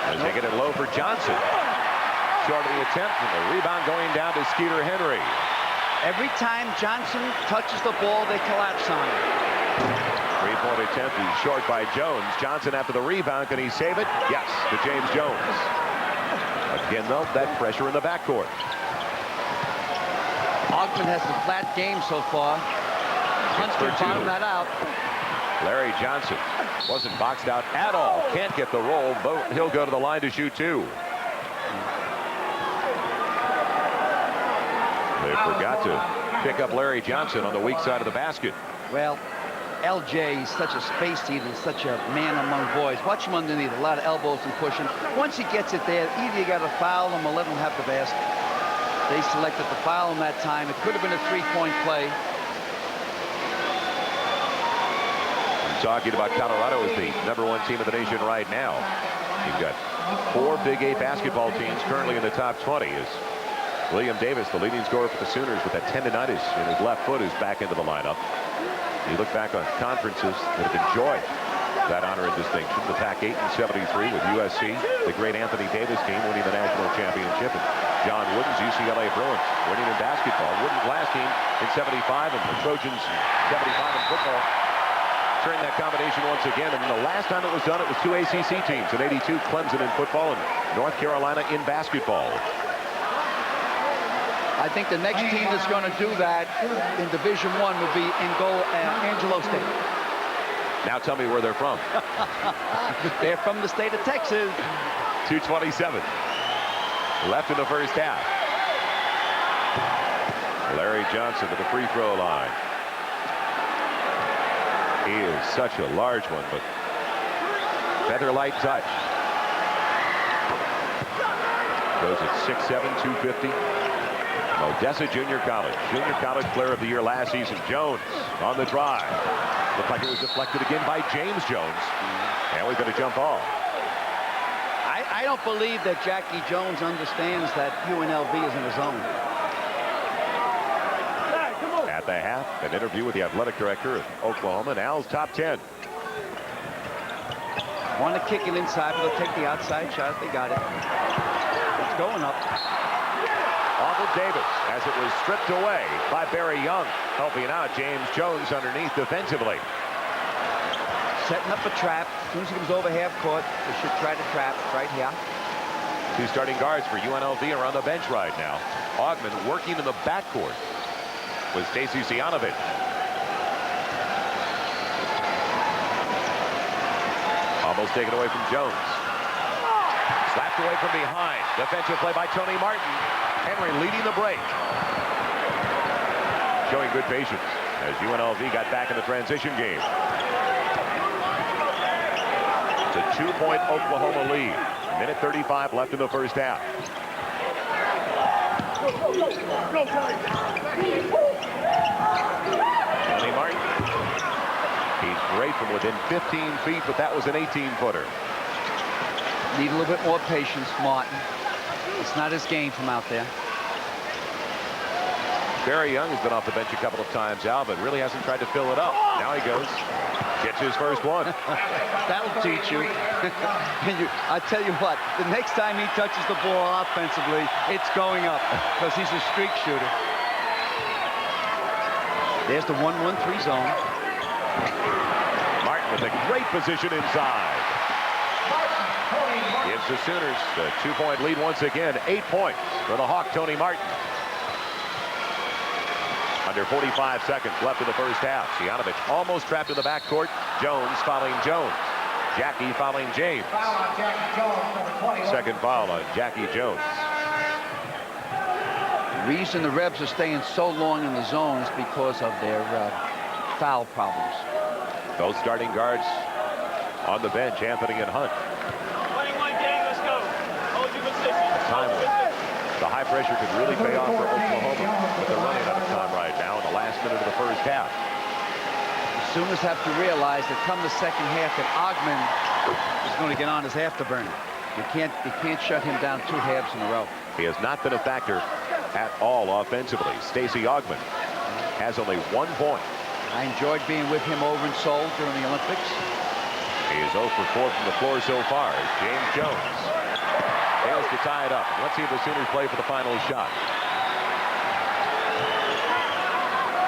as they get it low for Johnson. Short of the attempt, and the rebound going down to Skeeter Henry. Every time Johnson touches the ball, they collapse on him. 3-point attempt is short by Jones. Johnson after the rebound. Can he save it? Yes, to James Jones. Again, though, that pressure in the backcourt. Augman has a flat game so far. Hunt's been bottom that out. Larry Johnson wasn't boxed out at all. Can't get the roll, but he'll go to the line to shoot 2. They forgot to pick up Larry Johnson on the weak side of the basket. Well, LJ is such a space eater, such a man among boys. Watch him underneath, a lot of elbows and pushing. Once he gets it there, either you got to foul him or let him have the basket. They selected to foul him that time. It could have been a 3-point play. I'm talking about Colorado as the #1 team in the nation right now. You've got 4 Big 8 basketball teams currently in the top 20. As William Davis, the leading scorer for the Sooners, with that tendinitis in his left foot, is back into the lineup. You look back on conferences that have enjoyed that honor and distinction. The Pac-8 in '73 with USC, the great Anthony Davis team winning the national championship, and John Wooden's UCLA Bruins winning in basketball. Wooden's last team in '75, and the Trojans 75 in football. Turning that combination once again, and the last time it was done, it was 2 ACC teams in '82, Clemson in football and North Carolina in basketball. I think the next team that's going to do that in Division I will be Angelo State. Now tell me where they're from. They're from the state of Texas. 2:27 left in the first half. Larry Johnson to the free throw line. He is such a large one, but feather light touch. Goes at 6'7", 250. Odessa Junior College Player of the Year last season. Jones on the drive. Looked like it was deflected again by James Jones. And we've got to jump off. I don't believe that Jackie Jones understands that UNLV is in his zone. At the half, an interview with the athletic director of Oklahoma and Al's top 10. Want to kick it inside, but they'll take the outside shot. They got it. It's going up. Off of Davis as it was stripped away by Barry Young. Helping out James Jones underneath defensively. Setting up a trap. As soon as he comes over half court, they should try to trap right here. 2 starting guards for UNLV are on the bench right now. Augman working in the backcourt with Stacey Cvijanovich. Almost taken away from Jones. Slapped away from behind. Defensive play by Tony Martin. Henry leading the break. Showing good patience as UNLV got back in the transition game. It's a 2-point Oklahoma lead. Minute 35 left in the first half. Tony Martin. He's great from within 15 feet, but that was an 18-footer. Need a little bit more patience, Martin. It's not his game from out there. Barry Young has been off the bench a couple of times, Al, but really hasn't tried to fill it up. Now he goes. Gets his first one. That'll teach you. I tell you what, the next time he touches the ball offensively, it's going up because he's a streak shooter. There's the 1-1-3 zone. Martin with a great position inside. Gives the Sooners a 2-point lead once again. 8 points for the Hawk, Tony Martin. Under 45 seconds left in the first half. Cvijanovich almost trapped in the backcourt. Jones fouling Jones. Jackie fouling James. Second foul on Jackie Jones. The reason the Rebs are staying so long in the zone is because of their foul problems. Those starting guards on the bench, Anthony and Hunt. 21 gang, let's go. Hold your position. Time the high pressure could really pay off for Oklahoma, but they're running out of time right now in the last minute of the first half. The Sooners have to realize that come the second half that Augman is going to get on his afterburner. You can't shut him down 2 halves in a row. He has not been a factor at all offensively. Stacey Augman has only 1 point. I enjoyed being with him over in Seoul during the Olympics. He is 0 for 4 from the floor so far. James Jones fails to tie it up. Let's see if the Sooners play for the final shot.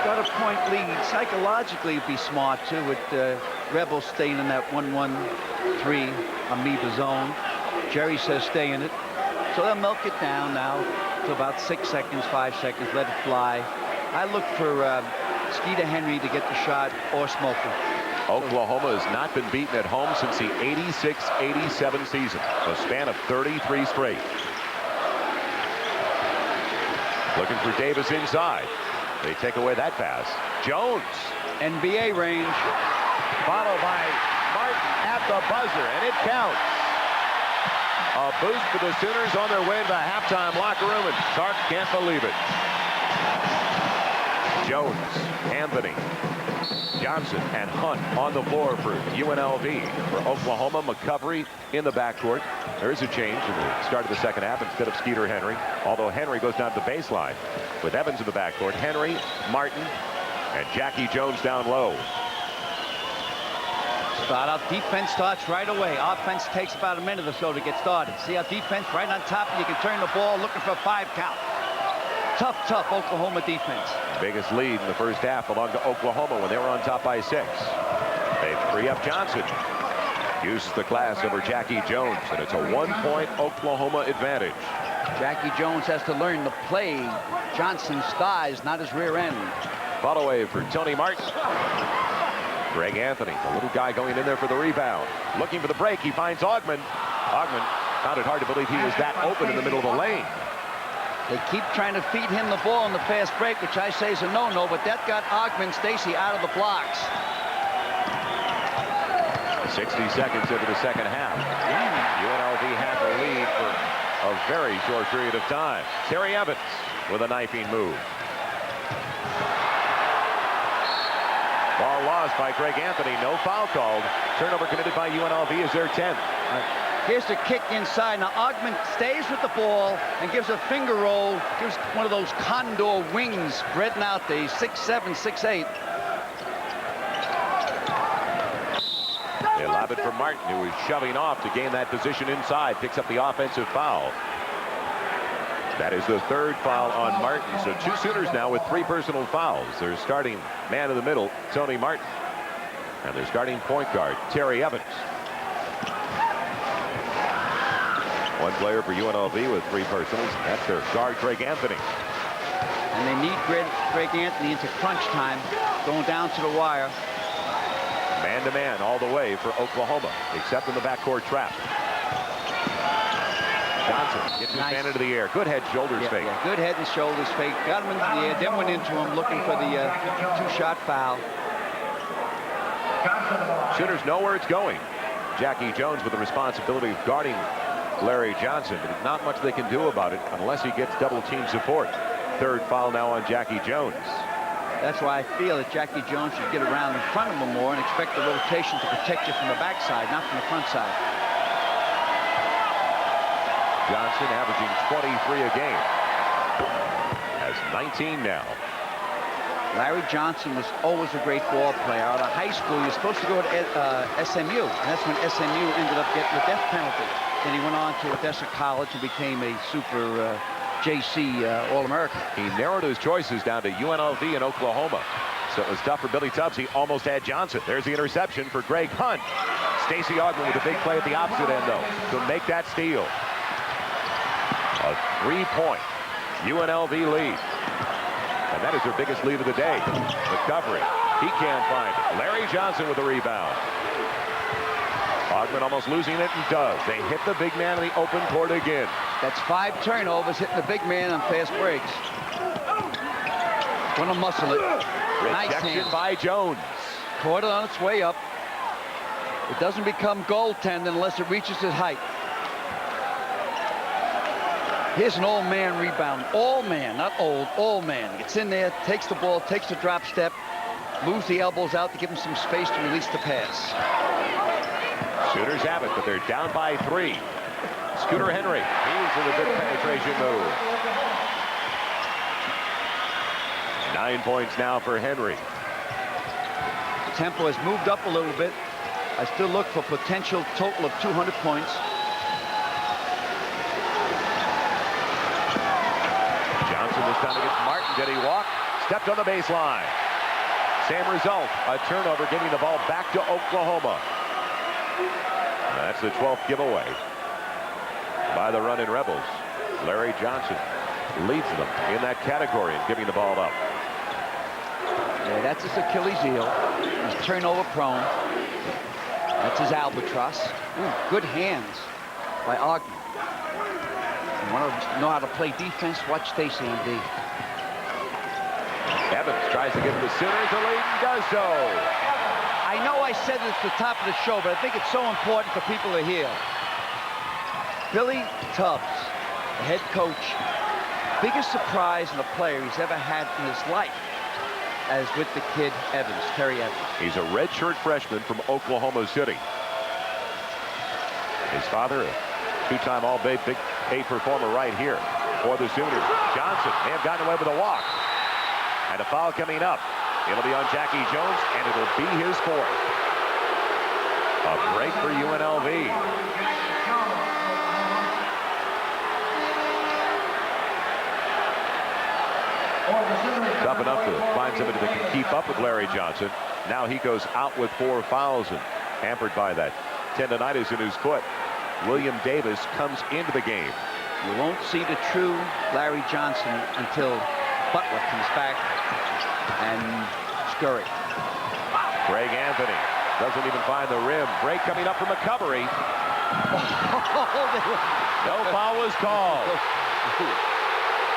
Got a point lead. Psychologically, it'd be smart too with Rebels staying in that 1-1-3 amoeba zone. Jerry says stay in it. So they'll milk it down now to about 6 seconds, 5 seconds, let it fly. I look for Skeeter Henry to get the shot or Smoker. Oklahoma has not been beaten at home since the 86-87 season, a span of 33 straight. Looking for Davis inside. They take away that pass. Jones. NBA range. Followed by Martin at the buzzer, and it counts. A boost for the Sooners on their way to the halftime locker room, and Sark can't believe it. Jones, Anthony, Johnson, and Hunt on the floor for UNLV. For Oklahoma, McCovery in the backcourt. There is a change in the start of the second half instead of Skeeter Henry, although Henry goes down to the baseline with Evans in the backcourt. Henry, Martin, and Jackie Jones down low. Start out defense starts right away. Offense takes about a minute or so to get started. See how defense right on top, and you can turn the ball looking for a 5 count. Tough Oklahoma defense. Biggest lead in the first half belonged to Oklahoma when they were on top by 6. They free up Johnson. Uses the glass over Jackie Jones, and it's a 1-point Oklahoma advantage. Jackie Jones has to learn to play Johnson's thighs, not his rear end. Follow away for Tony Martin. Greg Anthony, the little guy going in there for the rebound. Looking for the break, he finds Augman. Augman found it hard to believe he was that open in the middle of the lane. They keep trying to feed him the ball in the fast break, which I say is a no-no, but that got Augman Stacey out of the blocks. 60 seconds into the second half. UNLV had the lead for a very short period of time. Terry Evans with a knifing move. Ball lost by Greg Anthony. No foul called. Turnover committed by UNLV is their 10th. Here's the kick inside. Now Augman stays with the ball and gives a finger roll. Gives one of those condor wings spreading out the 6'7", 6'8". They lob it for Martin, who is shoving off to gain that position inside. Picks up the offensive foul. That is the 3rd foul on Martin. So 2 Sooners now with 3 personal fouls. Their starting man in the middle, Tony Martin. And their starting point guard, Terry Evans. One player for UNLV with 3 personals. That's their guard, Greg Anthony. And they need Greg Anthony into crunch time, going down to the wire. Man-to-man all the way for Oklahoma, except in the backcourt trap. Johnson gets his man into the air. Good head, shoulders fake. Yeah, good head and shoulders fake. Got him into the air, then went into him looking for the 2-shot foul. Sooners know where it's going. Jackie Jones with the responsibility of guarding Larry Johnson, but not much they can do about it unless he gets double team support. 3rd foul now on Jackie Jones. That's why I feel that Jackie Jones should get around in front of him more and expect the rotation to protect you from the backside, not from the front side. Johnson averaging 23 a game. Has 19 now. Larry Johnson was always a great ball player. Out of high school, he was supposed to go to SMU. And that's when SMU ended up getting the death penalty. Then he went on to Odessa College and became a super JC All-American. He narrowed his choices down to UNLV in Oklahoma. So it was tough for Billy Tubbs. He almost had Johnson. There's the interception for Greg Hunt. Stacey Augman with a big play at the opposite end, though, to make that steal. A 3-point UNLV lead. And that is their biggest lead of the day. McCovery. He can't find it. Larry Johnson with the rebound. Augman almost losing it and does. They hit the big man in the open court again. That's 5 turnovers, hitting the big man on fast breaks. Gonna muscle it. Rejection Nice by Jones. Caught it on its way up. It doesn't become goaltending unless it reaches its height. Here's an old man rebound. All man, not old, all man. Gets in there, takes the ball, takes the drop step, moves the elbows out to give him some space to release the pass. Sooners have it, but they're down by 3. Scooter Henry. He's in a good penetration move. 9 points now for Henry. Tempo has moved up a little bit. I still look for potential total of 200 points. Johnson this time against Martin. Did he walk? Stepped on the baseline. Same result. A turnover, giving the ball back to Oklahoma. That's the 12th giveaway by the running Rebels. Larry Johnson leads them in that category and giving the ball up. Yeah, that's his Achilles heel. He's turnover prone. That's his albatross. Ooh, good hands by Augman. You want to know how to play defense? Watch Stacey and D. Evans tries to give the Sooners the lead and does so. I know I said it at the top of the show, but I think it's so important for people to hear. Billy Tubbs, the head coach, biggest surprise in a player he's ever had in his life, as with the kid Evans, Terry Evans. He's a redshirt freshman from Oklahoma City. His father, a 2-time All-Big Big 8 performer right here for the Sooners. Johnson may have gotten away with a walk. And a foul coming up. It'll be on Jackie Jones, and it'll be his 4th. A break for UNLV. Tough enough to find somebody that can keep up with Larry Johnson. Now he goes out with 4 fouls and hampered by that tendonitis in his foot. William Davis comes into the game. You won't see the true Larry Johnson until Butler comes back and Scurry. Greg Anthony doesn't even find the rim. Break coming up from McCovery. No foul was called.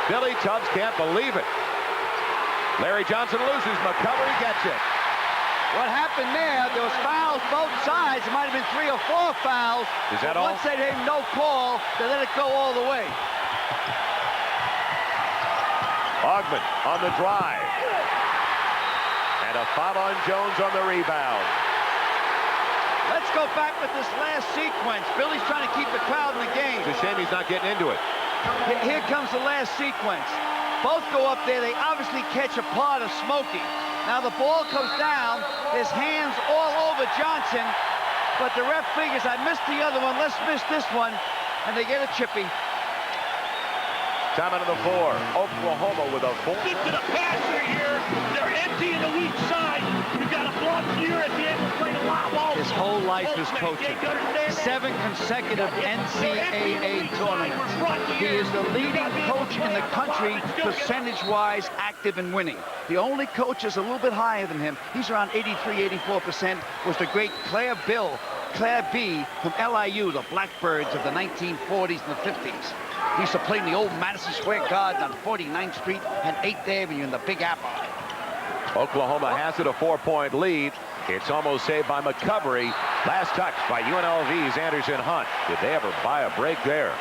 Billy Tubbs can't believe it. Larry Johnson loses. McCovery gets it. What happened there, there was fouls both sides. It might have been 3 or 4 fouls. Is that all? Once they gave no call, they let it go all the way. Augman on the drive. And a foul on Jones on the rebound. Let's go back with this last sequence. Billy's trying to keep the crowd in the game. It's a shame he's not getting into it. Here comes the last sequence. Both go up there. They obviously catch a part of Smokey. Now the ball comes down. His hands all over Johnson. But the ref figures, I missed the other one. Let's miss this one. And they get a chippy. Time out of the 4. Oklahoma with a 4. To the passer here. They're empty in the weak side. You've got a block here at the end. We're playing a lot of ball. His whole life is coaching. 7 consecutive NCAA tournaments. He is the leading coach in the country, percentage-wise, active and winning. The only coach is a little bit higher than him. He's around 83, 84%, was the great Claire B from LIU, the Blackbirds of the 1940s and the 50s. He used to play in the old Madison Square Garden on 49th Street and 8th Avenue in the Big Apple. Oklahoma has it a 4-point lead. It's almost saved by McCovery. Last touch by UNLV's Anderson Hunt. Did they ever buy a break there?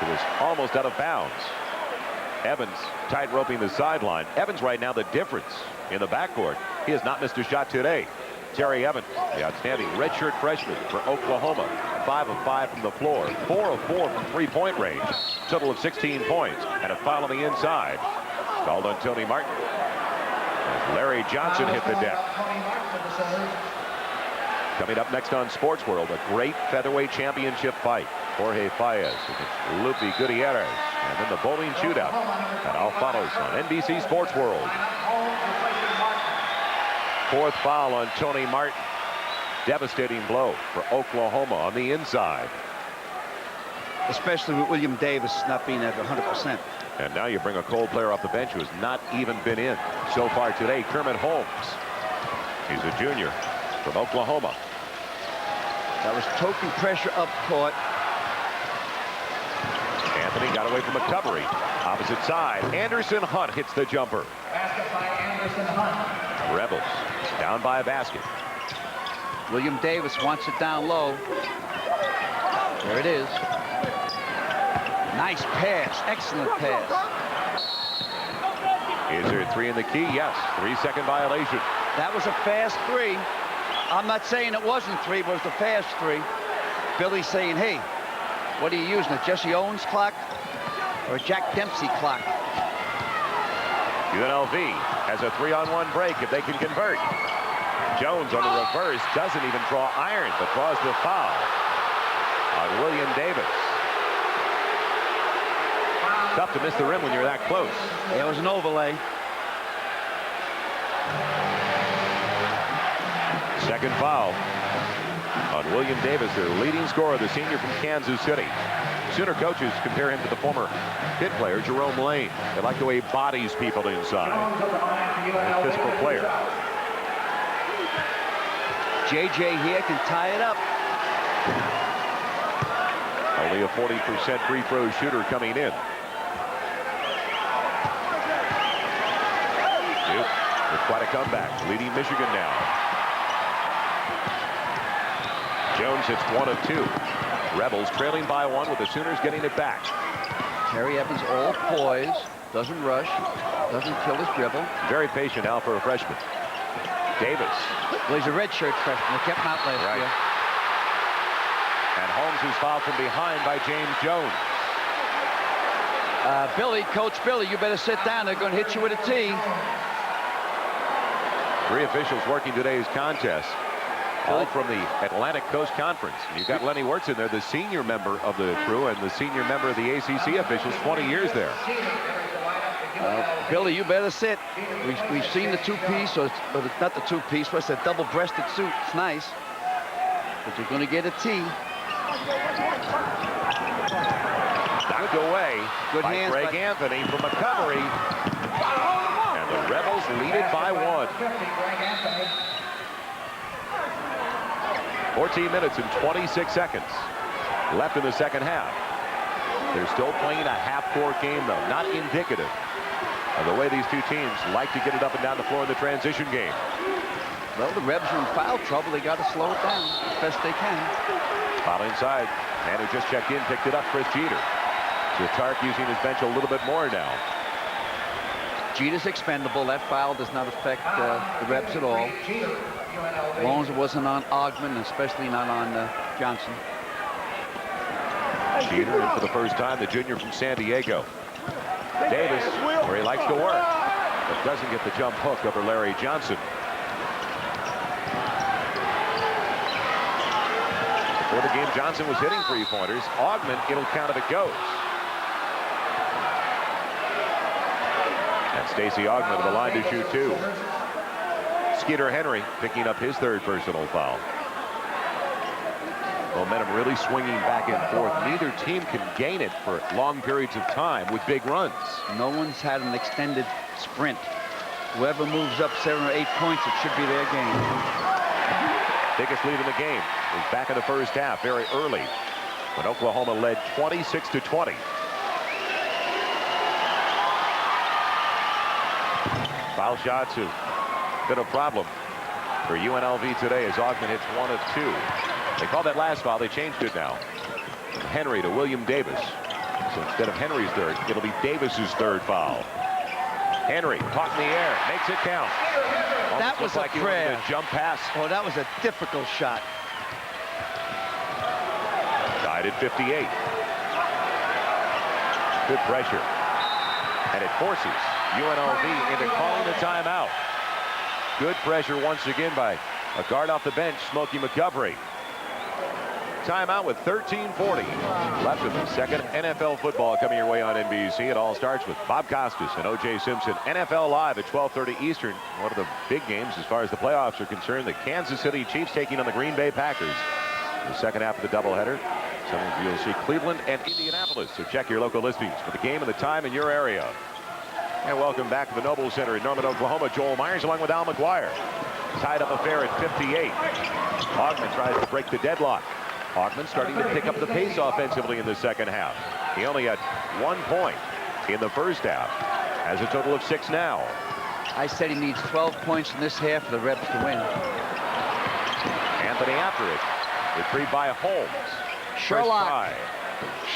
It was almost out of bounds. Evans tight roping the sideline. Evans right now the difference in the backcourt. He has not missed a shot today. Terry Evans, the outstanding redshirt freshman for Oklahoma. 5 of 5 from the floor. 4 of 4 from 3-point range. Total of 16 points. And a foul on the inside. Called on Tony Martin. Larry Johnson hit the deck. Coming up next on Sports World, a great featherweight championship fight. Jorge Paez against Lupe Gutierrez. And then the bowling shootout. And all follows on NBC Sports World. Fourth foul on Tony Martin. Devastating blow for Oklahoma on the inside. Especially with William Davis not being at 100%. And now you bring a cold player off the bench who has not even been in so far today. Kermit Holmes. He's a junior from Oklahoma. That was token pressure up court. Anthony got away from recovery. Opposite side. Anderson Hunt hits the jumper. Basket by Anderson Hunt. Rebels down by a basket. William Davis wants it down low. There it is. Nice pass. Excellent pass. Is there three in the key? Yes. 3-second violation. That was a fast three. I'm not saying it wasn't three, but it was a fast three. Billy's saying, hey, what are you using, a Jesse Owens clock or a Jack Dempsey clock? UNLV has a 3-on-1 break if they can convert. Jones on the reverse doesn't even draw iron, but draws the foul on William Davis. Tough to miss the rim when you're that close. Yeah, it was an overlay. Second foul on William Davis, their leading scorer, the senior from Kansas City. Sooner coaches compare him to the former Pitt player, Jerome Lane. They like the way he bodies people inside. A physical player. JJ here can tie it up. Only a 40% free throw shooter coming in. Duke with quite a comeback, leading Michigan now. Jones hits 1 of 2. Rebels trailing by 1 with the Sooners getting it back. Terry Evans all poise, doesn't rush, doesn't kill his dribble. Very patient now for a freshman. Davis. Well, he's a redshirt freshman. They kept him out last year. And Holmes is fouled from behind by James Jones. Billy, Coach Billy, you better sit down. They're going to hit you with a tee. 3 officials working today's contest. All from the Atlantic Coast Conference. You've got Lenny Wirtz in there, the senior member of the crew and the senior member of the ACC officials, 20 years there. Billy, you better sit. We've seen the two-piece, or it's not the two-piece, what's that double-breasted suit? It's nice. But you're going to get a tee. Knocked away Good by hands Greg Anthony from recovery. And the Rebels lead it by 1. 14 minutes and 26 seconds left in the second half. They're still playing a half-court game, though, not indicative of the way these two teams like to get it up and down the floor in the transition game. Well, the Rebs are in foul trouble. They got to slow it down as best they can. Foul inside. Man who just checked in picked it up, Chris Jeter. So Tark using his bench a little bit more now. Jeter's expendable. That foul does not affect the Rebs at all. As long as it wasn't on Augman, especially not on Johnson. Jeter in for the first time, the junior from San Diego. Davis, where he likes to work, but doesn't get the jump hook over Larry Johnson. Before the game, Johnson was hitting 3-pointers. Augman, it'll count if it goes. And Stacey Augman to the line to shoot 2. Skeeter Henry picking up his 3rd personal foul. Momentum really swinging back and forth. Neither team can gain it for long periods of time with big runs. No one's had an extended sprint. Whoever moves up 7 or 8 points, it should be their game. Biggest lead in the game is back in the first half very early when Oklahoma led 26-20. Foul shots have been a problem for UNLV today as Augman hits 1 of 2. They called that last foul. They changed it now. From Henry to William Davis. So instead of Henry's 3rd, it'll be Davis's 3rd foul. Henry caught in the air, makes it count. That was like a prayer. A jump pass. Oh, that was a difficult shot. Tied at 58. Good pressure. And it forces UNLV into calling the timeout. Good pressure once again by a guard off the bench, Smokey McGovern. Timeout with 13:40 left in the second. NFL football coming your way on NBC. It all starts with Bob Costas and O.J. Simpson. NFL Live at 12:30 Eastern. One of the big games as far as the playoffs are concerned. The Kansas City Chiefs taking on the Green Bay Packers. The second half of the doubleheader. Some of you will see Cleveland and Indianapolis. So check your local listings for the game and the time in your area. And welcome back to the Noble Center in Norman, Oklahoma. Joel Myers along with Al McGuire. Tied up affair at 58. Augman tries to break the deadlock. Augman starting to pick up the pace offensively in the second half. He only had 1 point in the first half. Has a total of 6 now. I said he needs 12 points in this half for the Rebs to win. Anthony after it. Retrieved by Holmes. Sherlock.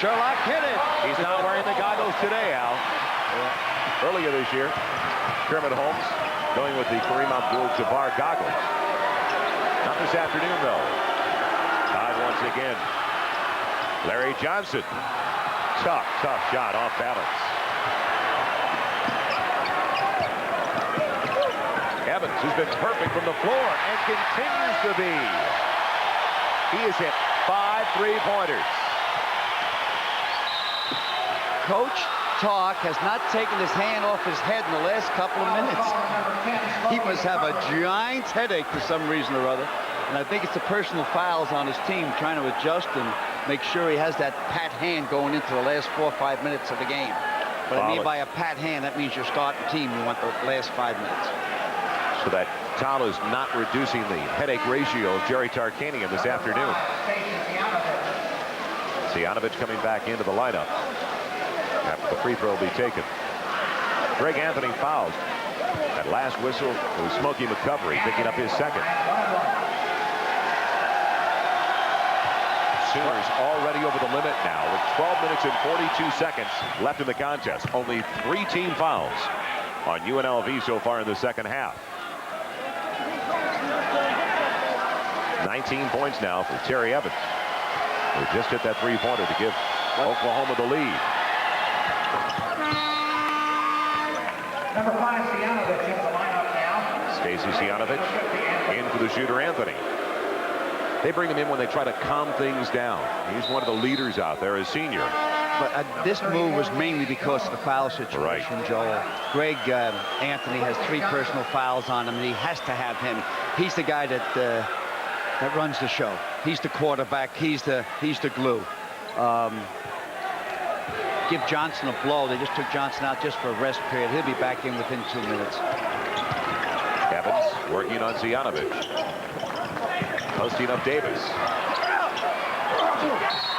Sherlock hit it. He's not wearing the goggles today, Al. Earlier this year, Kermit Holmes going with the Kareem Abdul-Jabbar goggles. Not this afternoon, though. Tied once again. Larry Johnson. Tough shot off balance. Evans, who's been perfect from the floor and continues to be. He has hit 5 3-pointers. Coach Talk has not taken his hand off his head in the last couple of minutes. He must have a giant headache for some reason or other. And I think it's the personal fouls on his team trying to adjust and make sure he has that pat hand going into the last 4 or 5 minutes of the game. What I mean by a pat hand, that means you're starting team. You want the last 5 minutes. So that towel is not reducing the headache ratio of Jerry Tarkanian this afternoon. Cvijanovich coming back into the lineup after the free throw will be taken. Greg Anthony fouls. That last whistle was Smokey McGovern picking up his second. Sooners already over the limit now with 12 minutes and 42 seconds left in the contest. Only 3 team fouls on UNLV so far in the second half. 19 points now for Terry Evans, who just hit that 3-pointer to give Oklahoma the lead. Number 5, Cvijanovich in the lineup now. Stacey Cvijanovich in for the shooter Anthony. They bring him in when they try to calm things down. He's one of the leaders out there, a senior. But this move was mainly because of the foul situation, Right. Joel. Greg Anthony has 3 personal fouls on him, and he has to have him. He's the guy that runs the show. He's the quarterback. He's the glue. Give Johnson a blow. They just took Johnson out just for a rest period. He'll be back in within 2 minutes. Evans working on Cvijanovich. Posting up Davis.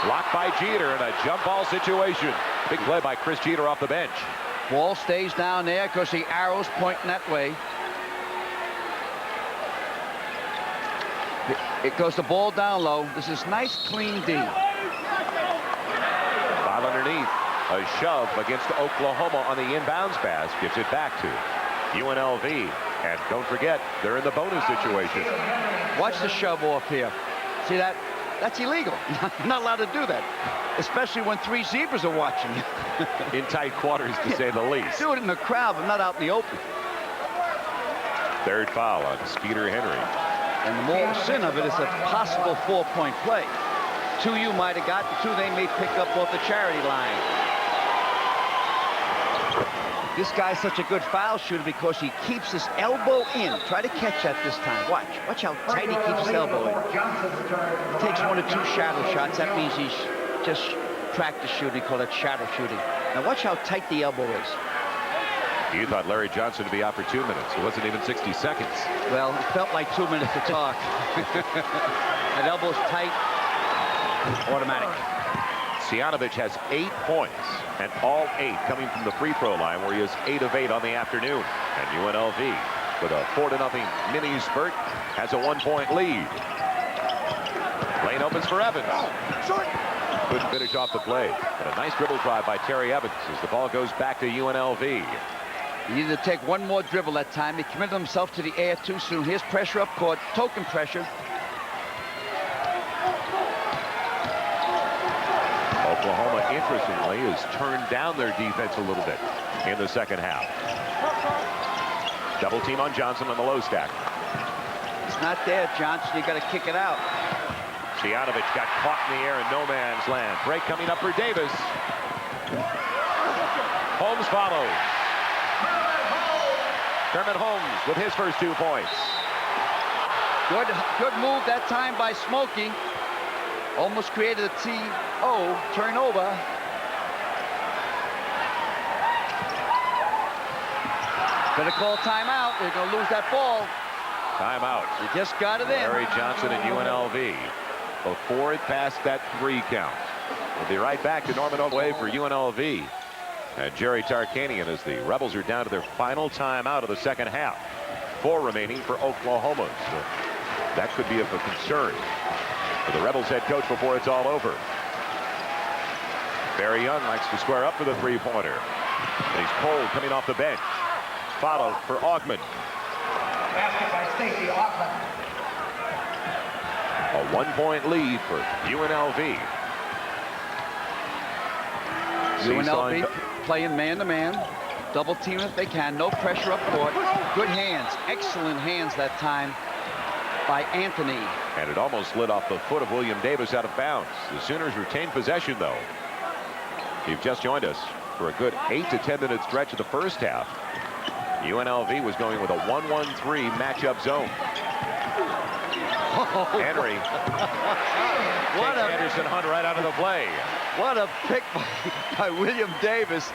Blocked by Jeter in a jump ball situation. Big play by Chris Jeter off the bench. Ball stays down there because the arrow's pointing that way. It goes the ball down low. This is nice, clean D. Foul underneath. A shove against Oklahoma on the inbounds pass. Gives it back to UNLV. And don't forget, they're in the bonus situation. Watch the shove off here. See that? That's illegal. You're not allowed to do that. Especially when 3 zebras are watching you. In tight quarters, to say the least. Do it in the crowd, but not out in the open. Third foul on Skeeter Henry. And the more sin of it is a possible 4-point play. 2 you might have gotten, 2 they may pick up off the charity line. This guy's such a good foul shooter because he keeps his elbow in. Try to catch that this time. Watch how tight he keeps his elbow in. He takes 1 or 2 shadow shots. That means he's just practice shooting. Call it shadow shooting. Now watch how tight the elbow is. You thought Larry Johnson would be out for 2 minutes. It wasn't even 60 seconds. Well, it felt like 2 minutes to talk. That elbow's tight. Automatic. Cvijanovich has 8 points, and all 8 coming from the free throw line, where he is 8 of 8 on the afternoon. And UNLV, with a 4-0 mini spurt, has a 1-point lead. Lane opens for Evans. Couldn't finish off the play, but a nice dribble drive by Terry Evans as the ball goes back to UNLV. He needed to take 1 more dribble that time. He committed himself to the air too soon. Here's pressure up court, token pressure. Oklahoma, interestingly, has turned down their defense a little bit in the second half. Double team on Johnson on the low stack. It's not there, Johnson. You got to kick it out. Cvijanovich got caught in the air in no man's land. Break coming up for Davis. Holmes follows. Kermit Holmes with his first 2 points. Good move that time by Smokey. Almost created a TO turnover. Better call timeout. They're going to lose that ball. Timeout. You just got it in. Larry Johnson and UNLV before it passed that 3 count. We'll be right back to Norman Oakley for UNLV. And Jerry Tarkanian as the Rebels are down to their final timeout of the second half. 4 remaining for Oklahoma. So that could be of a concern for the Rebels head coach before it's all over. Barry Young likes to square up for the 3-pointer. And he's cold coming off the bench. Followed for Augman. Basket by Stacey Augman. A 1-point lead for UNLV. UNLV playing man-to-man. Double team if they can. No pressure up court. Good hands. Excellent hands that time by Anthony. And it almost lit off the foot of William Davis out of bounds. The Sooners retained possession, though. You've just joined us for a good 8 to 10 minute stretch of the first half. UNLV was going with a 1-1-3 matchup zone. Henry takes Anderson Hunt right out of the play. What a pick by William Davis.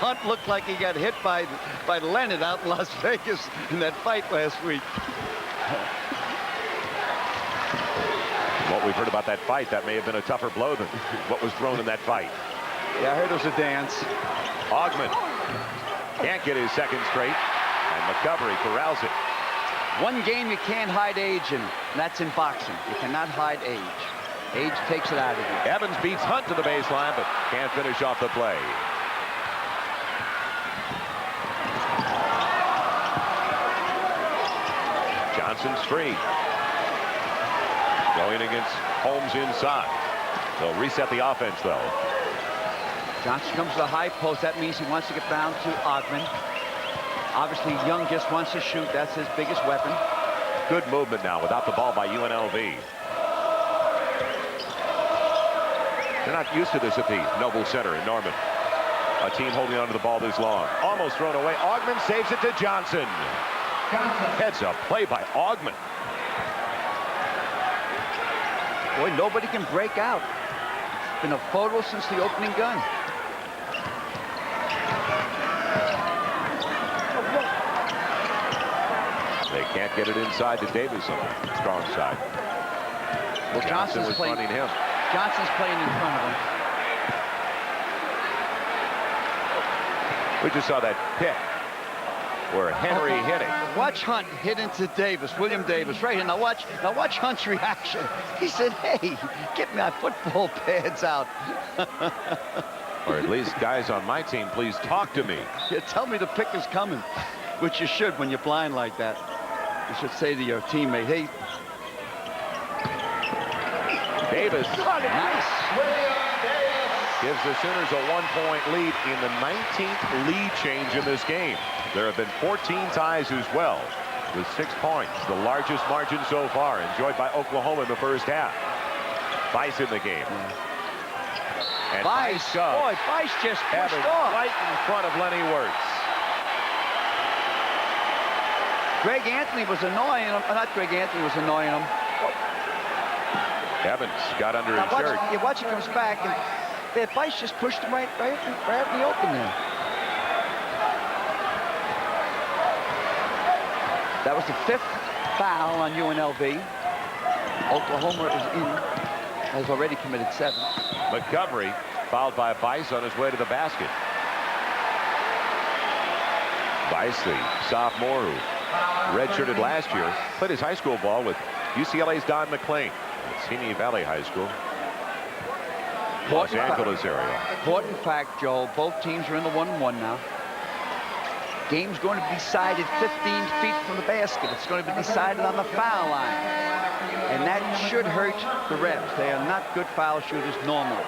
Hunt looked like he got hit by Leonard out in Las Vegas in that fight last week. What we've heard about that fight, that may have been a tougher blow than what was thrown in that fight. Yeah, I heard it was a dance. Augman can't get his second straight, and McCovery corrals it. One game you can't hide age in, and that's in boxing. You cannot hide age. Age takes it out of you. Evans beats Hunt to the baseline, but can't finish off the play. Johnson's free. Going against Holmes inside. They'll reset the offense, though. Johnson comes to the high post. That means he wants to get down to Augman. Obviously, Young just wants to shoot. That's his biggest weapon. Good movement now without the ball by UNLV. They're not used to this at the Noble Center in Norman. A team holding onto the ball this long. Almost thrown away. Augman saves it to Johnson. Heads up play by Augman. Boy, nobody can break out. It's been a photo since the opening gun. They can't get it inside to Davis on the strong side. Well, Johnson was running him. Johnson's playing in front of him. We just saw that pick where Henry hit it. Watch Hunt hit into Davis, William Davis, right here. Now watch Hunt's reaction. He said, "Hey, get my football pads out." Or at least, guys on my team, please talk to me. Yeah, tell me the pick is coming, which you should when you're blind like that. You should say to your teammate, "Hey." Davis. Nice. Gives the Sooners a 1-point lead in the 19th lead change in this game. There have been 14 ties as well, with 6 points, the largest margin so far, enjoyed by Oklahoma in the first half. Bice in the game. And Bice, boy, Bice just pushed off. Right in front of Lenny Wirtz. Greg Anthony was annoying him. Not Greg Anthony was annoying him. Evans got under his shirt. You watch, he comes back, and Bice just pushed him right in the open there. That was the 5th foul on UNLV. Oklahoma has already committed 7. McCovery fouled by Bice on his way to the basket. Bice, the sophomore who redshirted last year, played his high school ball with UCLA's Don McLean at Simi Valley High School, Los Angeles area. Important fact, Joe, both teams are in the 1-1 now. Game's going to be decided 15 feet from the basket. It's going to be decided on the foul line. And that should hurt the Rebs. They are not good foul shooters normally.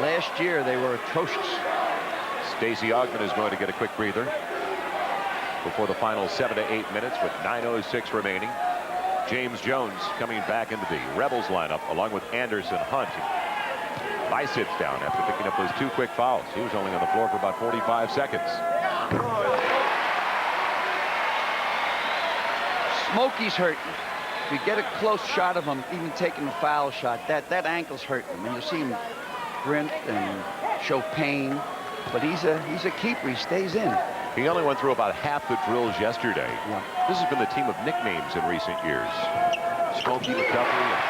Last year, they were atrocious. Stacey Augman is going to get a quick breather. before the final 7 to 8 minutes with 9:06 remaining. James Jones coming back into the Rebels lineup along with Anderson, Hunt. Bice sits down after picking up those 2 quick fouls. He was only on the floor for about 45 seconds. Smokey's hurting. If you get a close shot of him, even taking a foul shot, that ankle's hurting him. And you see him grin and show pain. But he's a keeper. He stays in. He only went through about half the drills yesterday. Yeah. This has been the team of nicknames in recent years. Smokey McDuffie and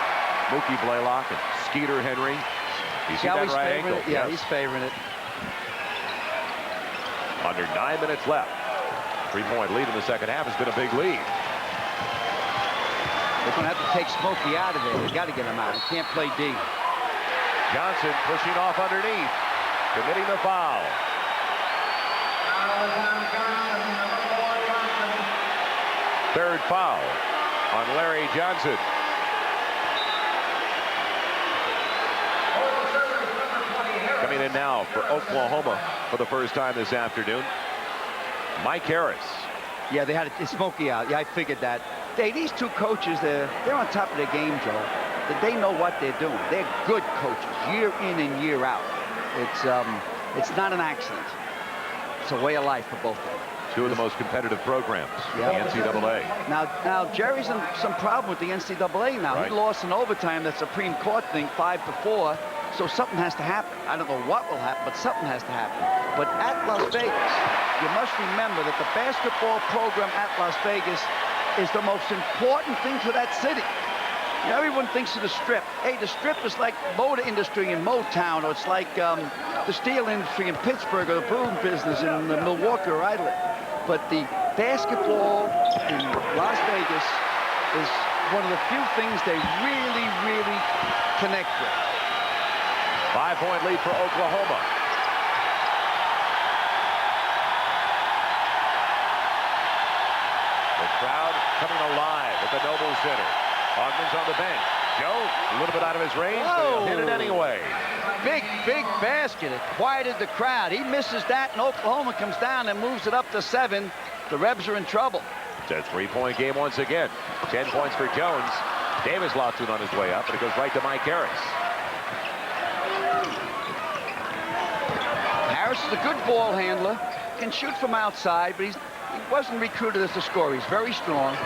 Mookie Blaylock and Skeeter Henry. You see that right ankle? Yeah, yes. he's favoring it. Under 9 minutes left. 3-point lead in the second half has been a big lead. They're going to have to take Smokey out of there. They got to get him out. He can't play D. Johnson pushing off underneath, committing the foul. Third foul on Larry Johnson. Coming in now for Oklahoma for the first time this afternoon, Mike Harris. Yeah, they had Smokey out. Yeah, I figured that. These two coaches, they're on top of their game, Joe. They know what they're doing. They're good coaches, year in and year out. It's not an accident. It's a way of life for both of them. 2 of the most competitive programs in the NCAA. Now Jerry's in some problem with the NCAA now. Right. He lost in overtime, that Supreme Court thing, 5-4. So something has to happen. I don't know what will happen, but something has to happen. But at Las Vegas, you must remember that the basketball program at Las Vegas is the most important thing for that city. You know, everyone thinks of the Strip. Hey, the Strip is like motor industry in Motown, or it's like the steel industry in Pittsburgh, or the brewing business in Milwaukee or Idler. But the basketball in Las Vegas is one of the few things they really, really connect with. 5-point lead for Oklahoma. The crowd coming alive at the Noble Center. Augman's on the bench. Joe, a little bit out of his range, but he'll hit it anyway. Big basket. It quieted the crowd. He misses that, and Oklahoma comes down and moves it up to 7. The Rebs are in trouble. It's a 3-point game once again. 10 points for Jones. Davis lost it on his way up, but it goes right to Mike Harris. Harris is a good ball handler. Can shoot from outside, but he wasn't recruited as a scorer. He's very strong.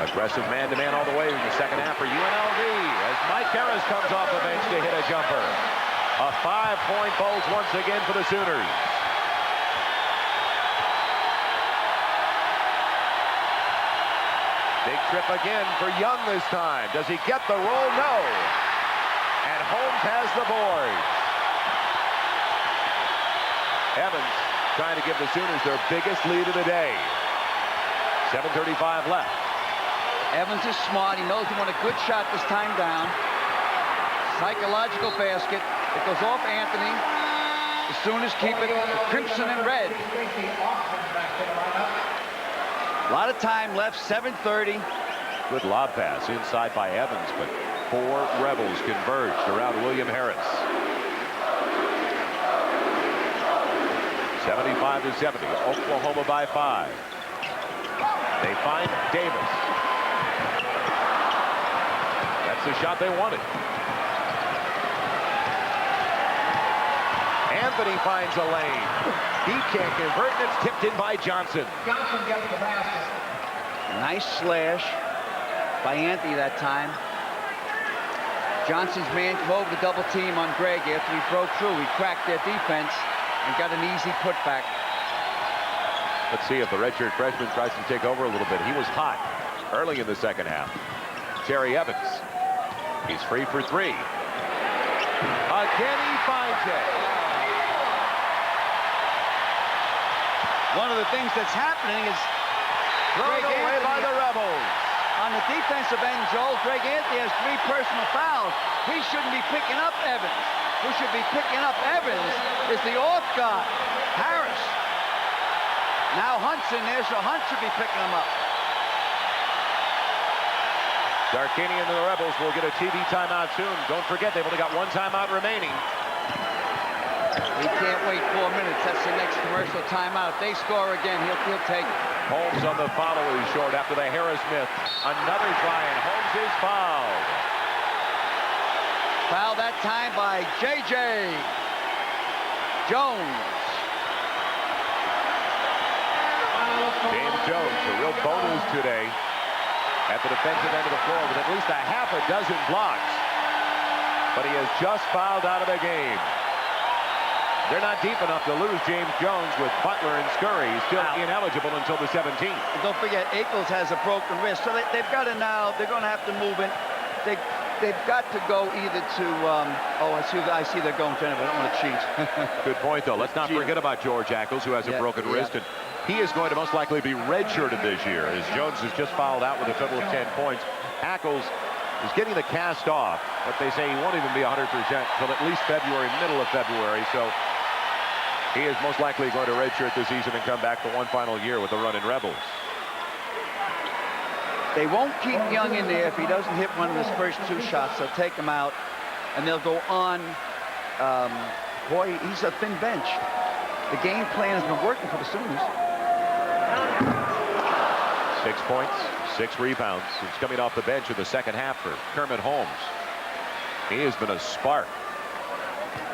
Aggressive man-to-man all the way in the second half for UNLV as Mike Harris comes off the bench to hit a jumper. A 5-point bulge once again for the Sooners. Big trip again for Young this time. Does he get the roll? No. And Holmes has the board. Evans trying to give the Sooners their biggest lead of the day. 7:35 left. Evans is smart. He knows he won a good shot this time down. Psychological basket. It goes off Anthony. The Sooners keep it crimson and red. A lot of time left, 7:30. Good lob pass inside by Evans, but 4 Rebels converged around William Harris. 75-70, Oklahoma by 5. They find Davis. That's the shot they wanted. Anthony finds a lane. He can't convert, and it's tipped in by Johnson. Johnson gets the basket. Nice slash by Anthony that time. Johnson's man came over to double team on Greg after he broke through. He cracked their defense and got an easy putback. Let's see if the redshirt freshman tries to take over a little bit. He was hot early in the second half. Terry Evans. He's free for 3. Again, he finds it. One of the things that's happening is Thrown away by the Rebels. On the defensive end, Joel, Greg Anthony has 3 personal fouls. He shouldn't be picking up Evans. Who should be picking up Evans is the off guy, Harris. Now Hunt's in there, so Hunt should be picking him up. Darkinian and the Rebels will get a TV timeout soon. Don't forget, they've only got 1 timeout remaining. He can't wait 4 minutes. That's the next commercial timeout. If they score again, he'll take it. Holmes on the follow is short after the Harris Smith. Another try, and Holmes is fouled. Foul that time by J.J. Jones. James Jones, a real bonus today at the defensive end of the floor with at least a half a dozen blocks. But he has just fouled out of the game. They're not deep enough to lose James Jones with Butler and Scurry still ineligible until the 17th. And don't forget, Ackles has a broken wrist, so they've got to now. They're going to have to move in. They've got to go either to. I see they're going to. I don't want to cheat. Good point, though. Let's not forget about George Ackles, who has a broken wrist, and he is going to most likely be redshirted this year, as Jones has just fouled out with a total of 10 points. Ackles is getting the cast off, but they say he won't even be 100% until at least February, middle of February. So he is most likely going to redshirt this season and come back for one final year with the run in Rebels. They won't keep Young in there if he doesn't hit one of his first two shots. They'll take him out, and they'll go on. Boy, he's a thin bench. The game plan has been working for the Sooners. 6 points, 6 rebounds. It's coming off the bench in the second half for Kermit Holmes. He has been a spark.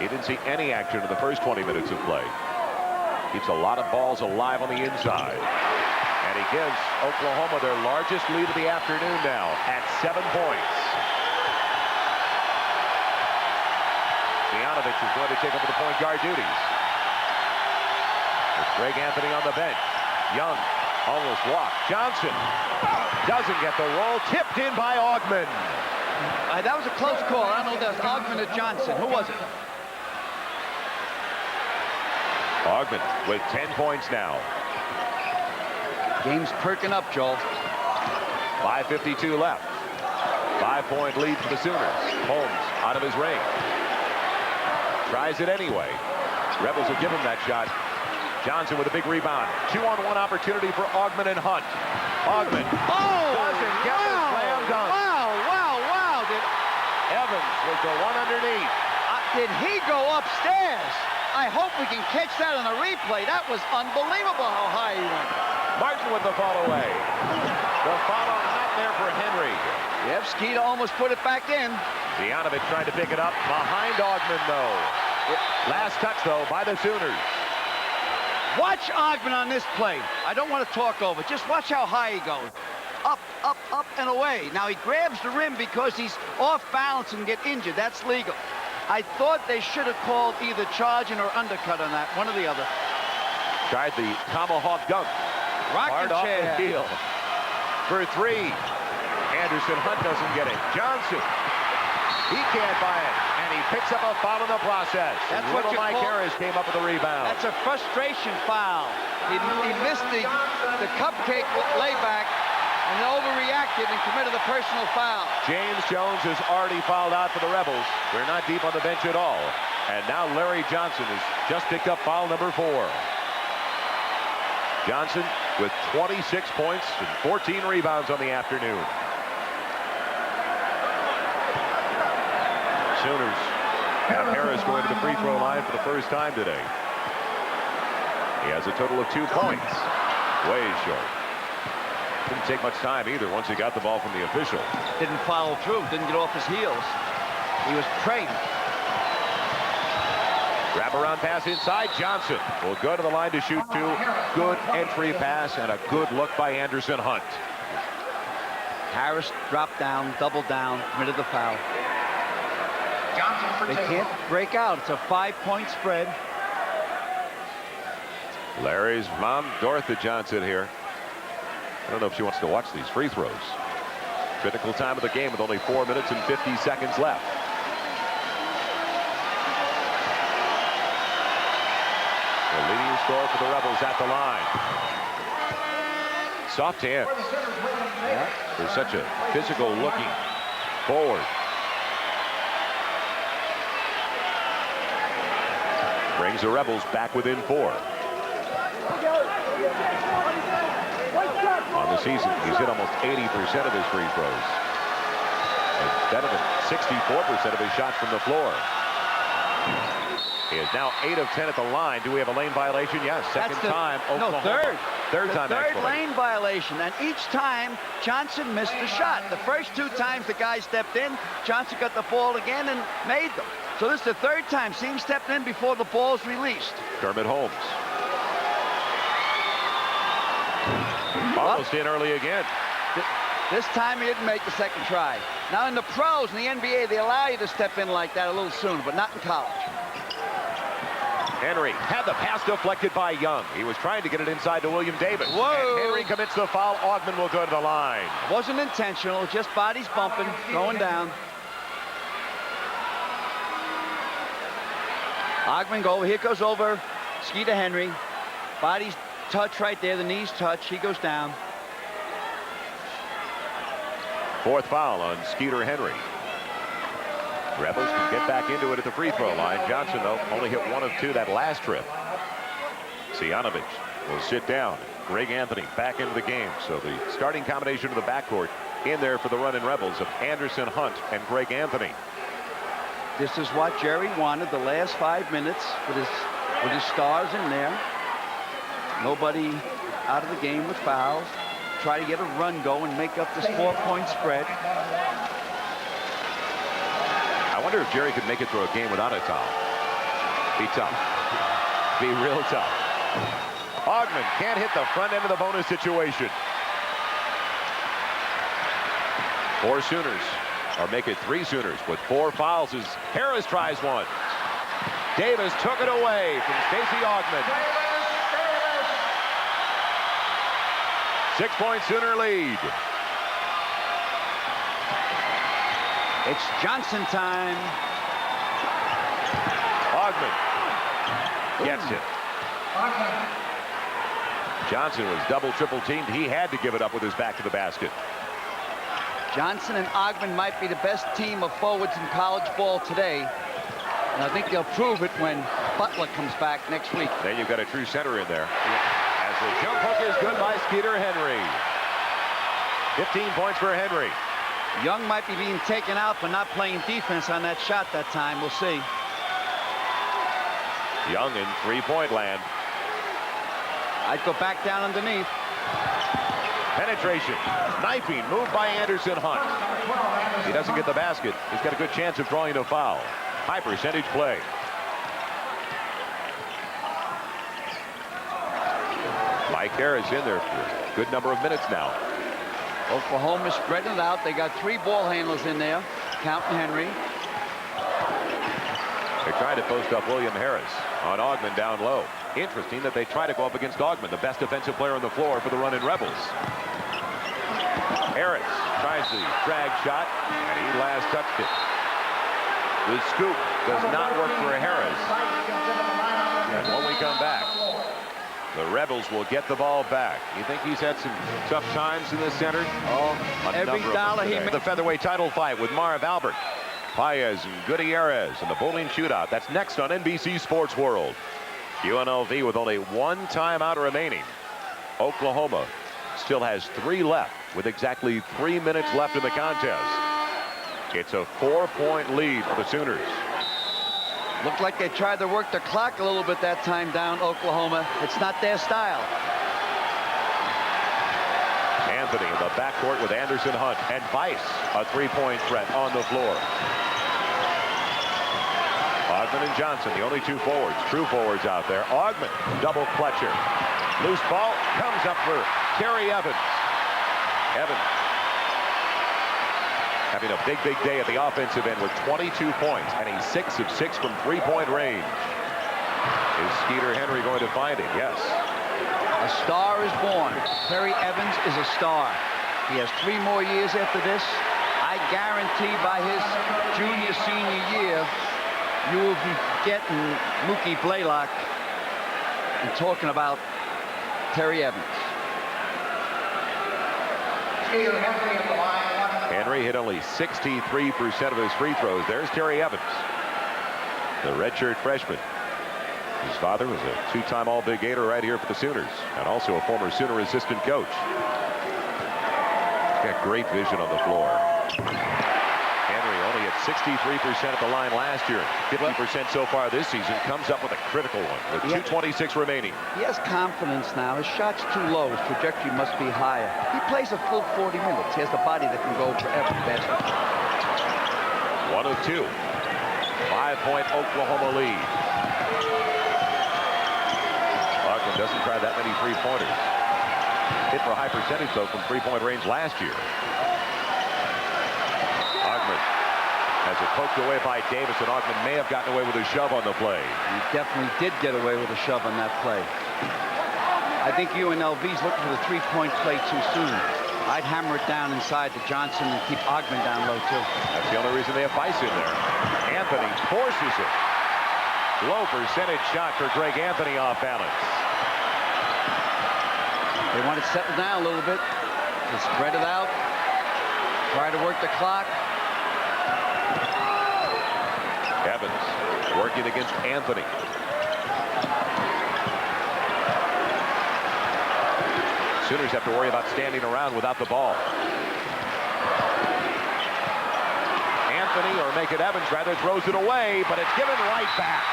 He didn't see any action in the first 20 minutes of play. Keeps a lot of balls alive on the inside. And he gives Oklahoma their largest lead of the afternoon now at 7 points. Cvijanovich is going to take over the point guard duties. With Greg Anthony on the bench. Young almost walked. Johnson doesn't get the roll. Tipped in by Augman. That was a close call. I don't know if that was Augman or Johnson. Who was it? Augman with 10 points now. Game's perking up, Joel. 5:52 left. 5-point lead for the Sooners. Holmes out of his range. Tries it anyway. Rebels will give him that shot. Johnson with a big rebound. 2-on-1 opportunity for Augman and Hunt. Augman doesn't get the slam dunk. Wow. Evans was the one underneath. Did he go upstairs? I hope we can catch that on the replay. That was unbelievable how high he went. Martin with the follow away. The follow not there for Henry. Yep, Skeeta almost put it back in. Cvijanovich trying to pick it up behind Augman, though. Last touch, though, by the Sooners. Watch Augman on this play. I don't want to talk over. Just watch how high he goes. Up, and away. Now he grabs the rim because he's off balance and get injured. That's legal. I thought they should have called either charging or undercut on that, one or the other. Tried the tomahawk dunk. Rocket Hard off chair. the heel. For 3. Anderson Hunt doesn't get it. Johnson. He can't buy it. And he picks up a foul in the process. That's what you Mike call. Harris came up with a rebound. That's a frustration foul. He missed the cupcake layback and overreacted and committed a personal foul. James Jones has already fouled out for the Rebels. They're not deep on the bench at all. And now Larry Johnson has just picked up foul number 4. Johnson with 26 points and 14 rebounds on the afternoon. Sooners have Harris going to the free throw line for the first time today. He has a total of 2 points. Way short. Didn't take much time either once he got the ball from the official. Didn't follow through, didn't get off his heels. He was praying. Wraparound pass inside. Johnson will go to the line to shoot 2. Good entry pass and a good look by Anderson Hunt. Harris dropped down, doubled down, committed the foul. They can't break out. It's a 5-point spread. Larry's mom, Dorothy Johnson, here. I don't know if she wants to watch these free throws. Critical time of the game with only 4 minutes and 50 seconds left. The leading scorer for the Rebels at the line. Soft hands. They're such a physical looking forward. Brings the Rebels back within 4. On the season, he's hit almost 80% of his free throws. And better than 64% of his shots from the floor. He is now 8 of 10 at the line. Do we have a lane violation? Yes. Second time. No, Oklahoma. Third time, third actually. lane violation, and each time Johnson missed the shot. The first 2 times the guy stepped in, Johnson got the ball again and made them. So this is the third time Seam stepped in before the ball's released. Kermit Holmes. Almost in early again. This time he didn't make the second try. Now in the pros, in the NBA, they allow you to step in like that a little sooner, but not in college. Henry had the pass deflected by Young. He was trying to get it inside to William Davis. Whoa. And Henry commits the foul. Augman will go to the line. Wasn't intentional, just bodies bumping, going down. Augman go, here goes over, ski to Henry. Bodies touch right there, the knees touch, he goes down. 4th foul on Skeeter Henry. Rebels can get back into it at the free throw line. Johnson, though, only hit 1 of 2 that last trip. Cvijanovich will sit down. Greg Anthony back into the game. So the starting combination of the backcourt in there for the Runnin' Rebels of Anderson, Hunt, and Greg Anthony. This is what Jerry wanted the last 5 minutes with his stars in there. Nobody out of the game with fouls. Try to get a run going, make up this 4-point spread. I wonder if Jerry could make it through a game without a foul. Be tough. Be real tough. Augman can't hit the front end of the bonus situation. 4 Sooners, or make it 3 Sooners with 4 fouls as Harris tries one. Davis took it away from Stacey Augman. 6-point Sooner lead. It's Johnson time. Augman gets it. Johnson was double, triple teamed. He had to give it up with his back to the basket. Johnson and Augman might be the best team of forwards in college ball today. And I think they'll prove it when Butler comes back next week. Then you've got a true center in there. As the jump hook is good by Skeeter Henry. 15 points for Henry. Young might be being taken out for not playing defense on that shot that time. We'll see. Young in 3-point land. I'd go back down underneath. Penetration. Knifing. Moved by Anderson Hunt. He doesn't get the basket. He's got a good chance of drawing a foul. High percentage play. Mike Harris in there for a good number of minutes now. Oklahoma spreading it out. They got 3 ball handlers in there, counting Henry. They're trying to post up William Harris on Augman down low. Interesting that they try to go up against Augman, the best defensive player on the floor for the Runnin' Rebels. Harris tries the drag shot, and he last touched it. The scoop does not work for Harris. And when we come back, the Rebels will get the ball back. You think he's had some tough times in this center? Oh, every dollar he made. The featherweight title fight with Marv Albert, Paez, and Gutierrez, and the bowling shootout. That's next on NBC Sports World. UNLV with only 1 timeout remaining. Oklahoma still has 3 left with exactly 3 minutes left in the contest. It's a 4-point lead for the Sooners. Looked like they tried to work the clock a little bit that time down Oklahoma. It's not their style. Anthony in the backcourt with Anderson, Hunt, and Bice, a 3-point threat on the floor. Augman and Johnson, the only 2 forwards, true forwards out there. Augman, double clutcher. Loose ball comes up for Terry Evans. Evans having a big day at the offensive end with 22 points, and he's 6 of 6 from 3-point range. Is Skeeter Henry going to find him? Yes. A star is born. Terry Evans is a star. He has 3 more years after this. I guarantee by his junior, senior year, you will be getting Mookie Blaylock and talking about Terry Evans. Henry hit only 63% of his free throws. There's Terry Evans, the redshirt freshman. His father was a 2-time All-Big Eighter right here for the Sooners, and also a former Sooner assistant coach. He's got great vision on the floor. Henry only hit 63% at the line last year, 50% so far this season. Comes up with a critical one with 2:26 remaining. He has confidence now. His shot's too low. His trajectory must be higher. He plays a full 40 minutes. He has the body that can go forever in basketball. 1 of 2. 5-point Oklahoma lead. Augman doesn't try that many three-pointers. Hit for a high percentage, though, from three-point range last year. Augman has it poked away by Davis, and Augman may have gotten away with a shove on the play. He definitely did get away with a shove on that play. I think UNLV's looking for the three-point play too soon. I'd hammer it down inside to Johnson and keep Augman down low, too. That's the only reason they have Bice in there. Anthony forces it. Low percentage shot for Greg Anthony off balance. They want to settle down a little bit. Just spread it out. Try to work the clock. Evans working against Anthony. Sooners have to worry about standing around without the ball. Anthony, or make it Evans rather, throws it away, but it's given right back.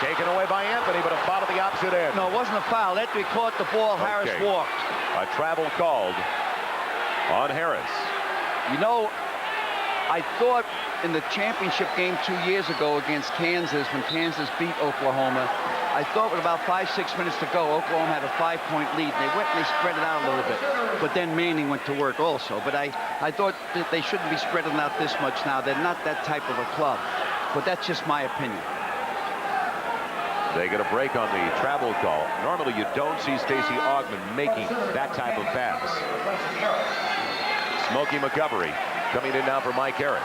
Taken away by Anthony, but a foul at the opposite end. No, it wasn't a foul. After he caught the ball, Harris walked. A travel called on Harris. You know, I thought in the championship game 2 years ago against Kansas, when Kansas beat Oklahoma, I thought with about 5-6 minutes to go, Oklahoma had a 5-point lead. And they went and they spread it out a little bit. But then Manning went to work also. But I thought that they shouldn't be spreading out this much now. They're not that type of a club. But that's just my opinion. They get a break on the travel call. Normally you don't see Stacey Augman making that type of pass. Smokey McGovery coming in now for Mike Harris.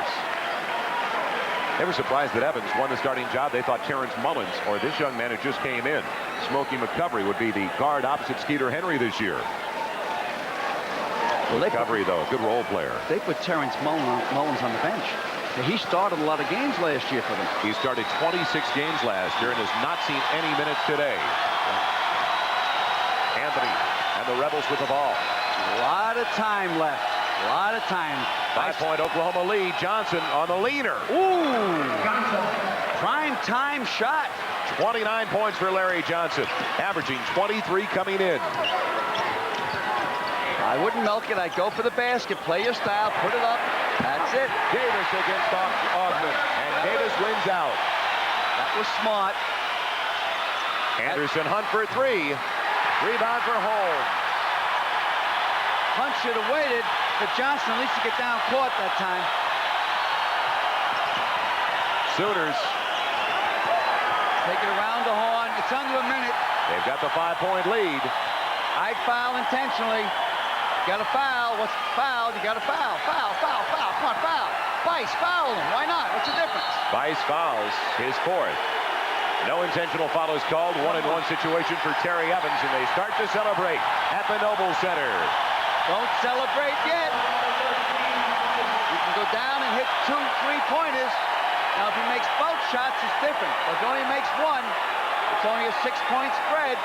They were surprised that Evans won the starting job. They thought Terrence Mullins, or this young man who just came in, Smokey McGovery, would be the guard opposite Skeeter Henry this year. Well, McGovery, though, a good role player. They put Terrence Mullins on the bench. He started a lot of games last year for them. He started 26 games last year and has not seen any minutes today. Anthony and the Rebels with the ball. A lot of time left. A lot of time. 5-point Oklahoma lead. Johnson on the leaner. Ooh. Prime time shot. 29 points for Larry Johnson, averaging 23 coming in. I wouldn't milk it. I'd go for the basket. Play your style. Put it up. That's it. Davis against Augman, and Davis wins out. That was smart. Anderson Hunt for 3. Rebound for Holmes. Hunt should have waited for Johnson at least to get down court that time. Sooners take it around the horn. It's under a minute. They've got the 5-point lead. I foul intentionally. Got a foul. What's fouled? You got a foul. Foul. Come on, foul. Bice, foul him. Why not? What's the difference? Bice fouls his 4th. No intentional foul is called. 1-and-1 situation for Terry Evans, and they start to celebrate at the Noble Center. Don't celebrate yet. You can go down and hit 2 3-pointers. Now, if he makes both shots, it's different. But if he only makes one, it's only a 6-point spread.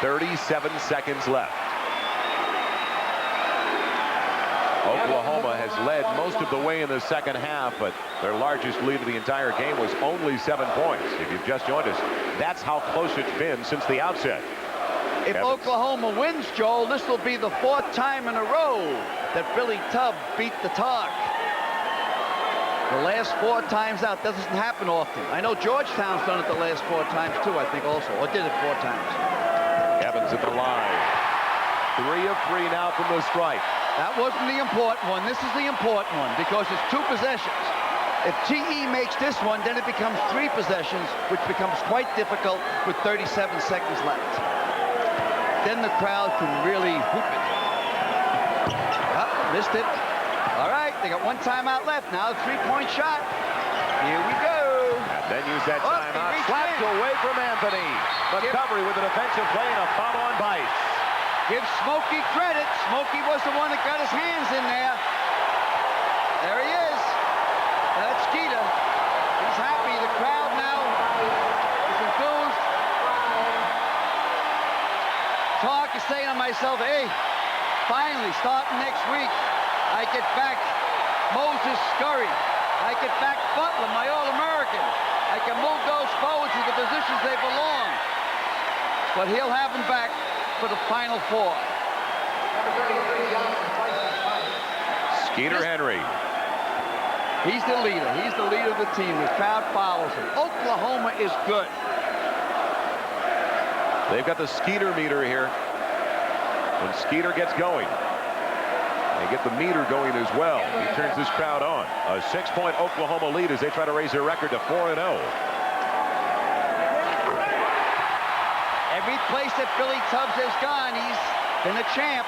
37 seconds left. Oklahoma has led most of the way in the second half, but their largest lead of the entire game was only 7 points. If you've just joined us, that's how close it's been since the outset. If Oklahoma wins, Joel, this will be the 4th time in a row that Billy Tubb beat the Tark. The last 4 times out doesn't happen often. I know Georgetown's done it the last 4 times, too, I think, also, or did it 4 times. Evans at the line. 3 of 3 now from the stripe. That wasn't the important one. This is the important one because it's 2 possessions. If TE makes this one, then it becomes 3 possessions, which becomes quite difficult with 37 seconds left. Then the crowd can really hoop it. Missed it. All right, they got 1 timeout left. Now a 3-point shot. Here we go. And then use that timeout. Slapped away from Anthony. McGovery with a defensive play and a foul on Bice. Give Smokey credit. Smokey was the one that got his hands in there. There he is. That's Skeeter. He's happy. The crowd now is enthused. Talk is saying to myself, hey, finally, starting next week, I get back Moses Scurry. I get back Butler, my All-American. I can move those forwards to the positions they belong. But he'll have them back for the Final Four. Skeeter Henry. He's the leader. He's the leader of the team. The crowd follows him. Oklahoma is good. They've got the Skeeter meter here. When Skeeter gets going, they get the meter going as well. He turns this crowd on. A 6-point Oklahoma lead as they try to raise their record to 4-0. Every place that Billy Tubbs has gone, he's been a champ.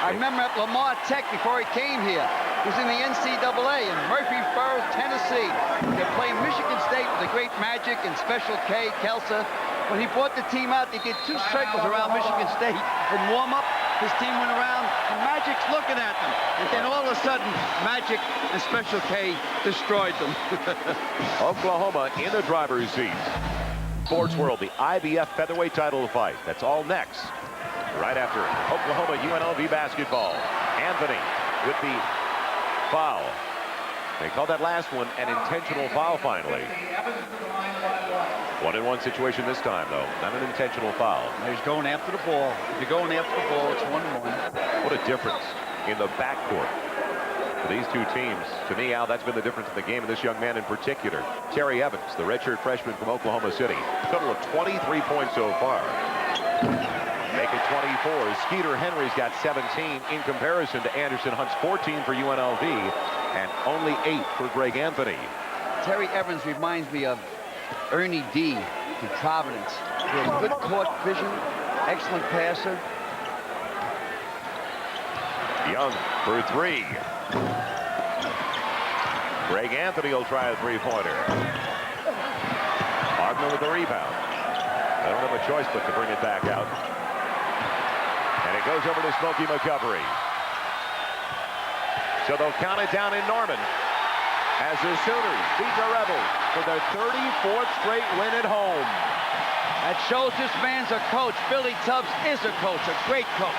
I remember at Lamar Tech before he came here. He was in the NCAA in Murfreesboro, Tennessee. They're playing Michigan State with the great Magic and Special K, Kelsa. When he brought the team out, they did 2 circles around Michigan State. In warm-up, his team went around, and Magic's looking at them. And then all of a sudden, Magic and Special K destroyed them. Oklahoma in the driver's seat. Sports World, the IBF featherweight title fight. That's all next. Right after Oklahoma UNLV basketball. Anthony with the foul. They called that last one an intentional foul finally. 1-1 situation this time, though. Not an intentional foul. He's going after the ball. If you're going after the ball, it's 1-1. What a difference in the backcourt for these two teams. To me, Al, that's been the difference in the game, and this young man in particular. Terry Evans, the redshirt freshman from Oklahoma City. Total of 23 points so far. Make it 24. Skeeter Henry's got 17 in comparison to Anderson Hunt's 14 for UNLV and only 8 for Greg Anthony. Terry Evans reminds me of Ernie D. in Providence. He has good court vision, excellent passer. Young for 3. Greg Anthony will try a 3-pointer. Augman with the rebound. They don't have a choice but to bring it back out. And it goes over to Smokey McCovery. So they'll count it down in Norman as the Sooners beat the Rebels for their 34th straight win at home. That shows this man's a coach. Billy Tubbs is a coach, a great coach.